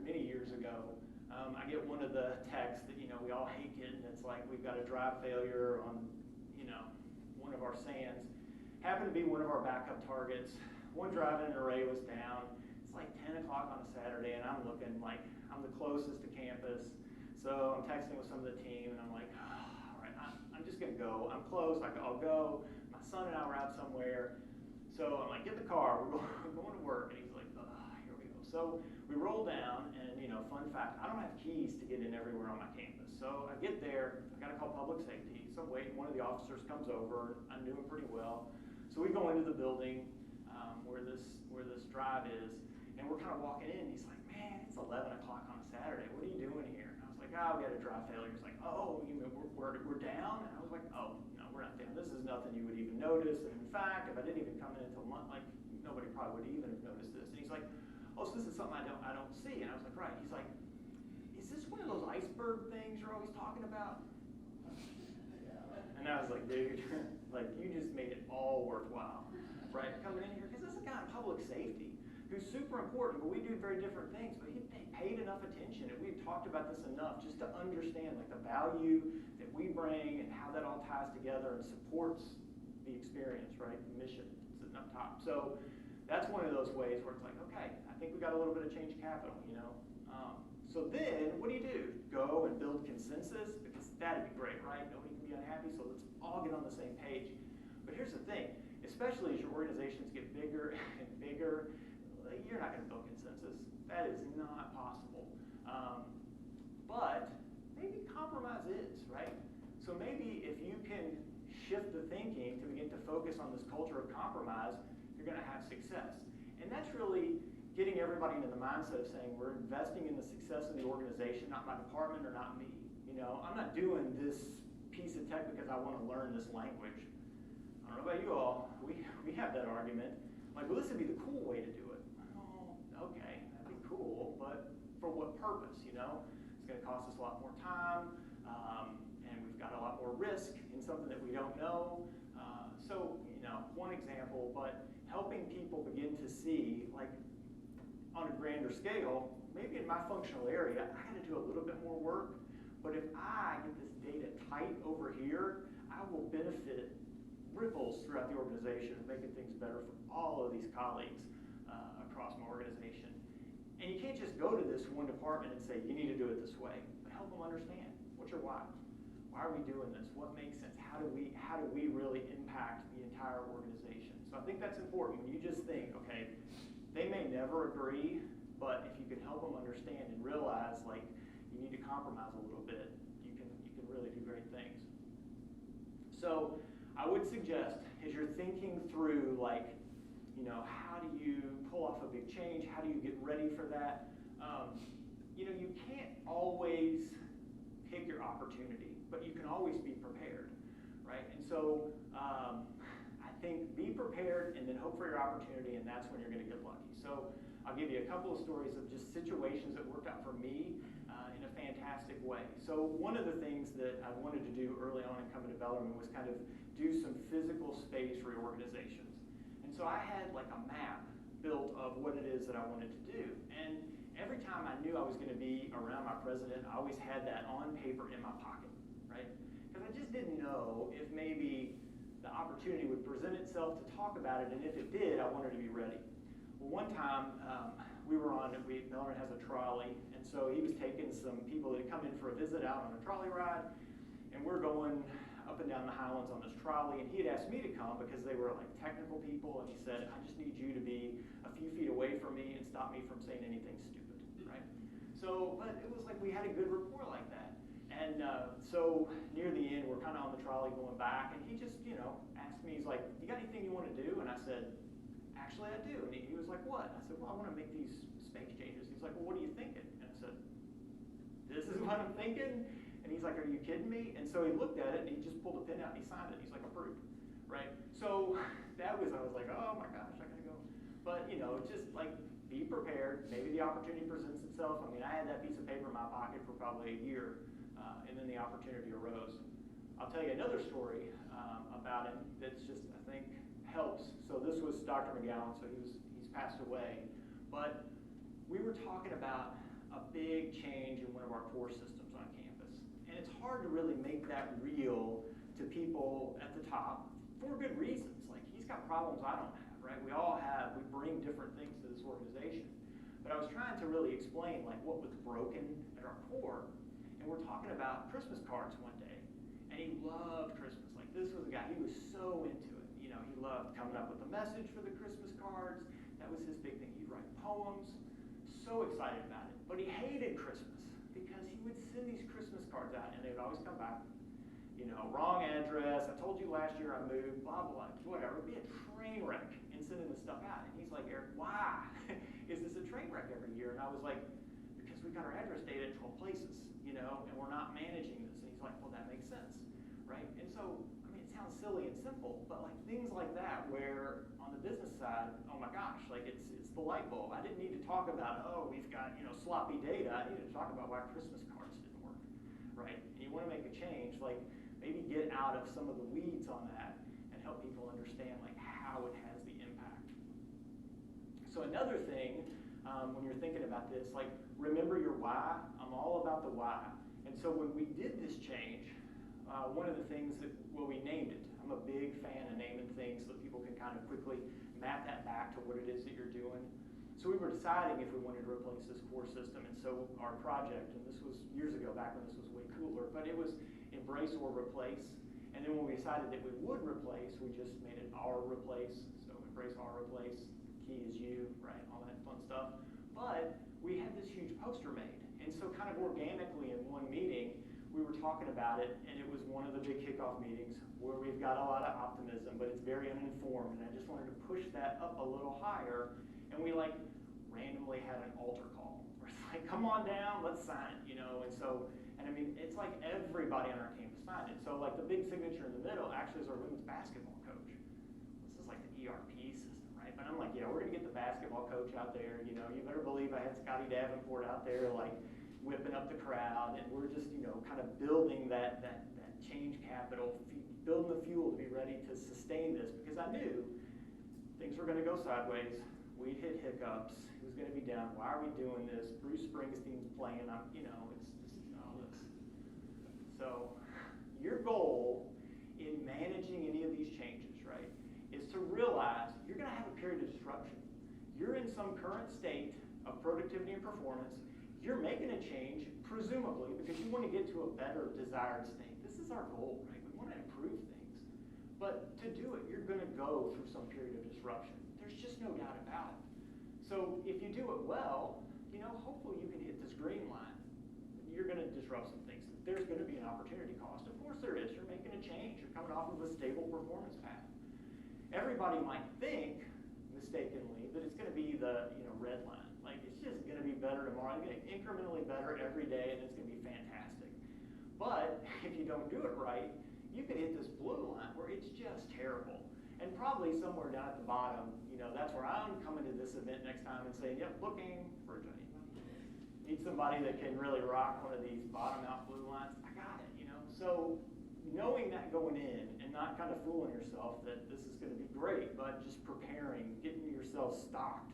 many years ago, I get one of the texts that, you know, we all hate getting. It's like we've got a drive failure on, you know, one of our sands. Happened to be one of our backup targets. One drive in an array was down. It's like 10 o'clock on a Saturday, and I'm looking like I'm the closest to campus. So I'm texting with some of the team, and I'm like, oh, all right, I'm just going to go. I'm close. I'll go. My son and I were out somewhere. So I'm like, get in the car. We're going to work. And he's like, here we go, So we roll down, and fun fact, I don't have keys to get in everywhere on my campus. So I get there, I gotta call public safety. So I'm waiting, one of the officers comes over. I knew him pretty well. So we go into the building where this drive is, and we're kind of walking in. He's like, man, it's 11 o'clock on a Saturday. What are you doing here? And I was like, oh, we had a drive failure. He's like, oh, you mean we're down? And I was like, oh, no, we're not down. This is nothing you would even notice. And in fact, if I didn't even come in until nobody probably would even have noticed this. And he's like, oh, so this is something I don't see. And I was like, right. He's like, is this one of those iceberg things you're always talking about? And I was like, dude, like you just made it all worthwhile, right? Coming in here, because this is a guy in public safety who's super important, but we do very different things. But he paid enough attention, and we've talked about this enough just to understand like the value that we bring and how that all ties together and supports the experience, right? The mission sitting up top. So that's one of those ways where it's like, okay, I think we got a little bit of change capital, So then, what do? Go and build consensus? Because that'd be great, right? Nobody can be unhappy, so let's all get on the same page. But here's the thing, especially as your organizations get bigger and bigger, you're not gonna build consensus. That is not possible. But maybe compromise is, right? So maybe if you can shift the thinking to begin to focus on this culture of compromise, you're gonna have success. And that's really getting everybody into the mindset of saying we're investing in the success of the organization, not my department or not me. I'm not doing this piece of tech because I want to learn this language. I don't know about you all, we have that argument. Like, well, this would be the cool way to do it. Oh, okay, that'd be cool, but for what purpose, It's going to cost us a lot more time, and we've got a lot more risk in something that we don't know. So, one example, but helping people begin to see, like, on a grander scale, maybe in my functional area, I got to do a little bit more work, but if I get this data tight over here, I will benefit ripples throughout the organization, making things better for all of these colleagues across my organization. And you can't just go to this one department and say, you need to do it this way, but help them understand, what's your why? Why are we doing this? What makes sense? How do we really impact the entire organization? So I think that's important. When you just think, okay, they may never agree, but if you can help them understand and realize, like, you need to compromise a little bit, you can really do great things. So I would suggest, as you're thinking through, like, how do you pull off a big change? How do you get ready for that? You can't always pick your opportunity, but you can always be prepared, right? And so I think be prepared and then hope for your opportunity, and that's when you're going to get lucky. So I'll give you a couple of stories of just situations that worked out for me in a fantastic way. So one of the things that I wanted to do early on in coming to Bellarmine was kind of do some physical space reorganizations. And so I had like a map built of what it is that I wanted to do. And every time I knew I was going to be around my president, I always had that on paper in my pocket, right? Because I just didn't know if maybe the opportunity would present itself to talk about it, and if it did, I wanted to be ready. Well, one time, Bellarmine has a trolley, and so he was taking some people that had come in for a visit out on a trolley ride, and we're going up and down the Highlands on this trolley, and he had asked me to come because they were like technical people, and he said, I just need you to be a few feet away from me and stop me from saying anything stupid, right? So, but it was like we had a good rapport like that. And so near the end, we're kind of on the trolley going back, and he just, asked me, he's like, you got anything you want to do? And I said, actually I do. And he was like, what? And I said, well, I want to make these space changes. He's like, well, what are you thinking? And I said, this is what I'm thinking? And he's like, are you kidding me? And so he looked at it, and he just pulled a pen out, and he signed it. He's like, approved, right? So I was like, oh my gosh, I gotta go. But, just like, be prepared. Maybe the opportunity presents itself. I mean, I had that piece of paper in my pocket for probably a year, and then the opportunity arose. I'll tell you another story about him that's just, I think, helps. So this was Dr. McGowan, so he's passed away. But we were talking about a big change in one of our core systems on campus. And it's hard to really make that real to people at the top for good reasons. Like, he's got problems I don't have, right? We bring different things to this organization. But I was trying to really explain, like, what was broken at our core. And we're talking about Christmas cards one day. And he loved Christmas. Like, this was a guy, he was so into it. He loved coming up with a message for the Christmas cards. That was his big thing. He'd write poems. so excited about it. But he hated Christmas because he would send these Christmas cards out and they would always come back, you know, wrong address, I told you last year I moved, blah, blah, whatever. It'd be a train wreck in sending this stuff out. And he's like, Eric, why is this a train wreck every year? And I was like, because we've got our address data at 12 places, you know, and we're not managing this. And he's like, well, that makes sense, right? And so, I mean, it sounds silly and simple, but like things like that where on the business side, oh my gosh, like it's the light bulb. I didn't need to talk about, oh, we've got, you know, sloppy data. I needed to talk about why Christmas cards didn't work, right? And you want to make a change, like maybe get out of some of the weeds on that and help people understand like how it has the impact. So another thing, when you're thinking about this, like remember your why. I'm all about the why. And so when we did this change, one of the things that, well, we named it. I'm a big fan of naming things so that people can kind of quickly map that back to what it is that you're doing. So we were deciding if we wanted to replace this core system. And so our project, and this was years ago, back when this was way cooler, but it was embrace or replace. And then when we decided that we would replace, we just made it our replace. So embrace our replace, key is you, right? All that fun stuff. But we had this huge poster made. And so kind of organically in one meeting, we were talking about it, and it was one of the big kickoff meetings where we've got a lot of optimism, but it's very uninformed, and I just wanted to push that up a little higher, and we like randomly had an altar call. Where it's like, come on down, let's sign it, you know, and so, and I mean, it's like everybody on our campus signed it. So like the big signature in the middle actually is our women's basketball coach. This is like the ERP system, right? But I'm like, yeah, we're gonna get the basketball coach out there, you know, you better believe I had Scotty Davenport out there, like, whipping up the crowd, and we're just, you know, kind of building that change capital, building the fuel to be ready to sustain this, because I knew things were going to go sideways. We'd hit hiccups. It was going to be down. Why are we doing this? Bruce Springsteen's playing. You know, it's just all this. So your goal in managing any of these changes, right, is to realize you're going to have a period of disruption. You're in some current state of productivity and performance. You're making a change, presumably, because you want to get to a better desired state. This is our goal, right? We want to improve things. But to do it, you're going to go through some period of disruption. There's just no doubt about it. So if you do it well, you know, hopefully you can hit this green line. You're going to disrupt some things. There's going to be an opportunity cost. Of course there is. You're making a change. You're coming off of a stable performance path. Everybody might think, mistakenly, that it's going to be the, you know, red line. Like, it's just going to be better tomorrow. It's going to get incrementally better every day, and it's going to be fantastic. But if you don't do it right, you can hit this blue line where it's just terrible. And probably somewhere down at the bottom, you know, that's where I'm coming to this event next time and saying, yep, looking for Johnny. Need somebody that can really rock one of these bottom out blue lines. I got it, you know. So knowing that going in and not kind of fooling yourself that this is going to be great, but just preparing, getting yourself stocked,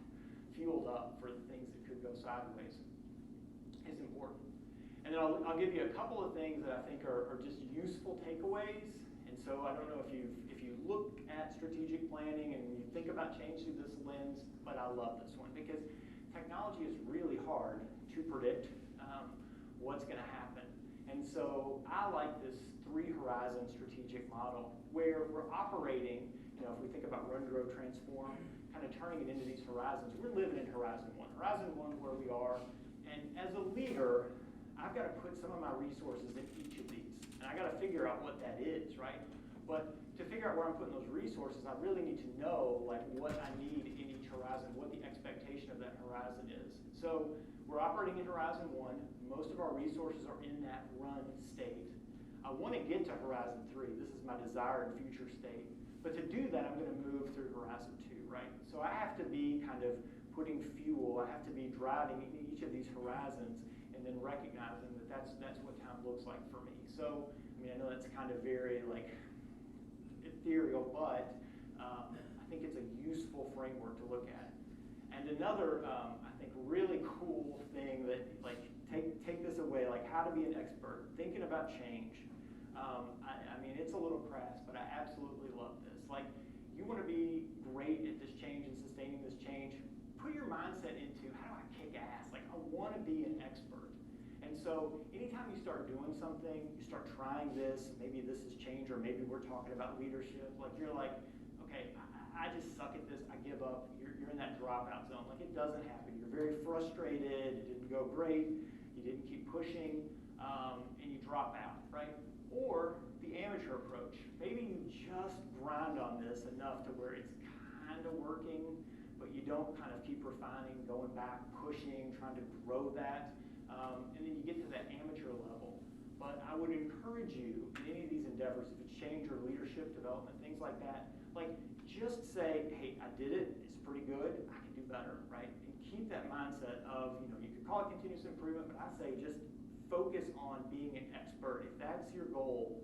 fueled up for the things that could go sideways is important. And then I'll give you a couple of things that I think are just useful takeaways. And so I don't know if you look at strategic planning and you think about change through this lens, but I love this one because technology is really hard to predict what's going to happen. And so I like this 3-horizon strategic model where we're operating, you know, if we think about run, grow, transform, kind of turning it into these horizons. We're living in Horizon 1. Horizon 1 where we are, and as a leader, I've got to put some of my resources in each of these, and I got to figure out what that is, right? But to figure out where I'm putting those resources, I really need to know like what I need in each horizon, what the expectation of that horizon is. So we're operating in Horizon 1. Most of our resources are in that run state. I want to get to Horizon 3. This is my desired future state. But to do that, I'm going to move through Horizon 2, right? So I have to be kind of putting fuel. I have to be driving each of these horizons and then recognizing that that's what time looks like for me. So, I mean, I know that's kind of very like ethereal, but I think it's a useful framework to look at. And another, I think, really cool thing that like take this away, like how to be an expert, thinking about change. I mean, it's a little crass, but I absolutely love this. Like, you want to be great at this change and sustaining this change, put your mindset into how do I kick ass? Like, I want to be an expert. And so anytime you start doing something, you start trying this, maybe this is change, or maybe we're talking about leadership, like you're like, okay, I just suck at this, I give up. You're in that dropout zone. Like, it doesn't happen. You're very frustrated, it didn't go great, you didn't keep pushing, and you drop out, right? Or the amateur approach. Maybe you just grind on this enough to where it's kind of working, but you don't kind of keep refining, going back, pushing, trying to grow that, and then you get to that amateur level. But I would encourage you in any of these endeavors, if it's change or leadership development, things like that, like, just say, hey, I did it, it's pretty good, I can do better, right? And keep that mindset of, you could call it continuous improvement, but I say just focus on being an expert. If that's your goal,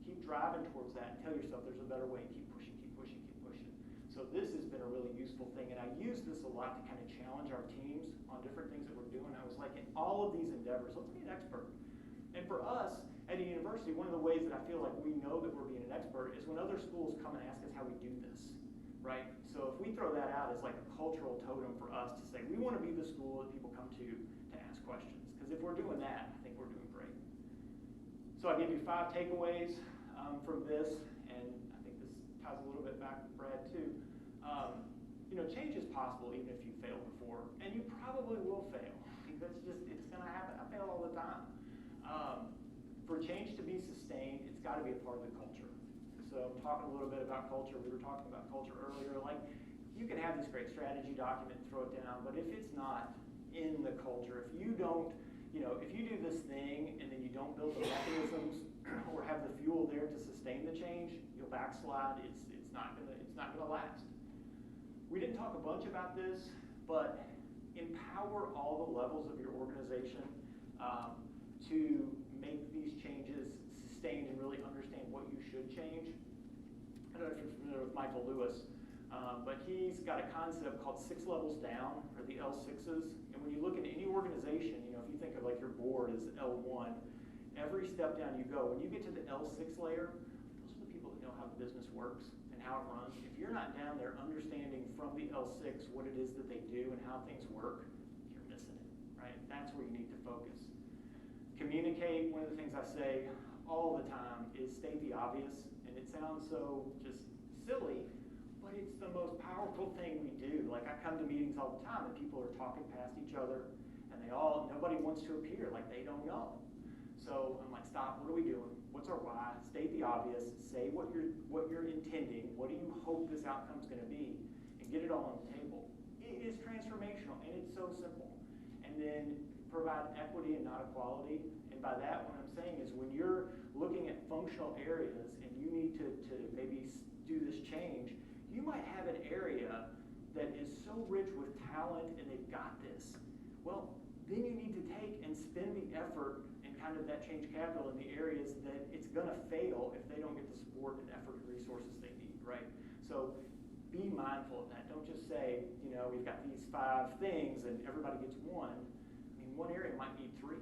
keep driving towards that and tell yourself there's a better way. Keep pushing, keep pushing, keep pushing. So this has been a really useful thing, and I use this a lot to kind of challenge our teams on different things that we're doing. I was like, in all of these endeavors, let's be an expert. And for us, at a university, one of the ways that I feel like we know that we're being an expert is when other schools come and ask us how we do this, right? So if we throw that out as like a cultural totem for us to say, we want to be the school that people come to ask questions. Because if we're doing that, I think we're doing great. So I gave you 5 takeaways from this, and I think this ties a little bit back with Brad too. Change is possible even if you failed before, and you probably will fail. That's just, it's going to happen. I fail all the time. For change to be sustained, it's got to be a part of the culture. So talking a little bit about culture, we were talking about culture earlier. Like, you can have this great strategy document and throw it down, but if it's not in the culture, if you don't, if you do this thing and then you don't build the mechanisms or have the fuel there to sustain the change, you'll backslide. It's not gonna last. We didn't talk a bunch about this, but empower all the levels of your organization to make these changes sustained and really understand what you should change. I don't know if you're familiar with Michael Lewis, but he's got a concept called 6 levels down, or the L6s. And when you look at any organization, if you think of like your board as L1, every step down you go, when you get to the L6 layer, those are the people that know how the business works and how it runs. If you're not down there understanding from the L6 what it is that they do and how things work, you're missing it, right? That's where you need to focus. Communicate. One of the things I say all the time is state the obvious, and it sounds so just silly, but it's the most powerful thing we do. Like, I come to meetings all the time and people are talking past each other, and nobody wants to appear like they don't know. So I'm like, stop, what are we doing? What's our why? State the obvious, say what you're intending, what do you hope this outcome's gonna be, and get it all on the table. It is transformational, and it's so simple. And then provide equity and not equality. And by that, what I'm saying is when you're looking at functional areas and you need to maybe do this change, you might have an area that is so rich with talent and they've got this. Well, then you need to take and spend the effort and kind of that change capital in the areas that it's going to fail if they don't get the support and effort and resources they need, right? So be mindful of that. Don't just say, we've got these 5 things and everybody gets 1. I mean, one area might need 3,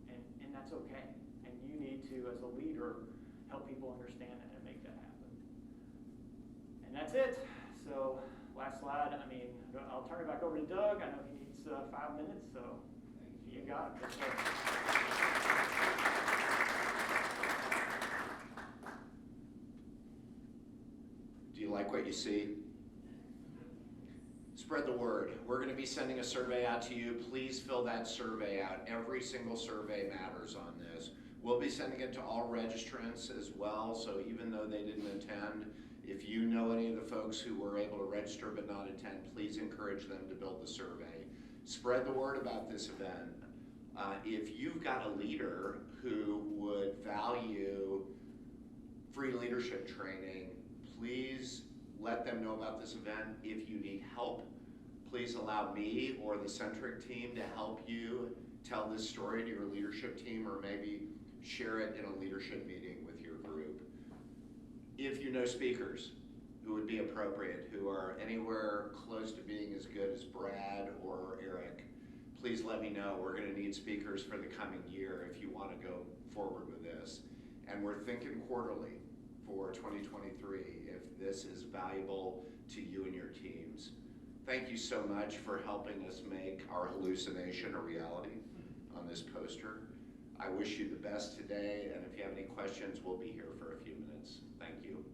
and that's okay. And you need to, as a leader, help people understand that and make that happen. And that's it. So last slide, I'll turn it back over to Doug. I know he needs 5 minutes, so you got it. Do you like what you see? Spread the word. We're going to be sending a survey out to you. Please fill that survey out. Every single survey matters on this. We'll be sending it to all registrants as well, so even though they didn't attend, if you know any of the folks who were able to register but not attend, please encourage them to build the survey. Spread the word about this event. If you've got a leader who would value free leadership training, please let them know about this event. If you need help, please allow me or the Centric team to help you tell this story to your leadership team, or maybe share it in a leadership meeting with your group. If you know speakers who would be appropriate, who are anywhere close to being as good as Brad or Eric, please let me know. We're going to need speakers for the coming year if you want to go forward with this. And we're thinking quarterly for 2023 if this is valuable to you and your teams. Thank you so much for helping us make our hallucination a reality on this poster. I wish you the best today, and if you have any questions, we'll be here for a few minutes. Thank you.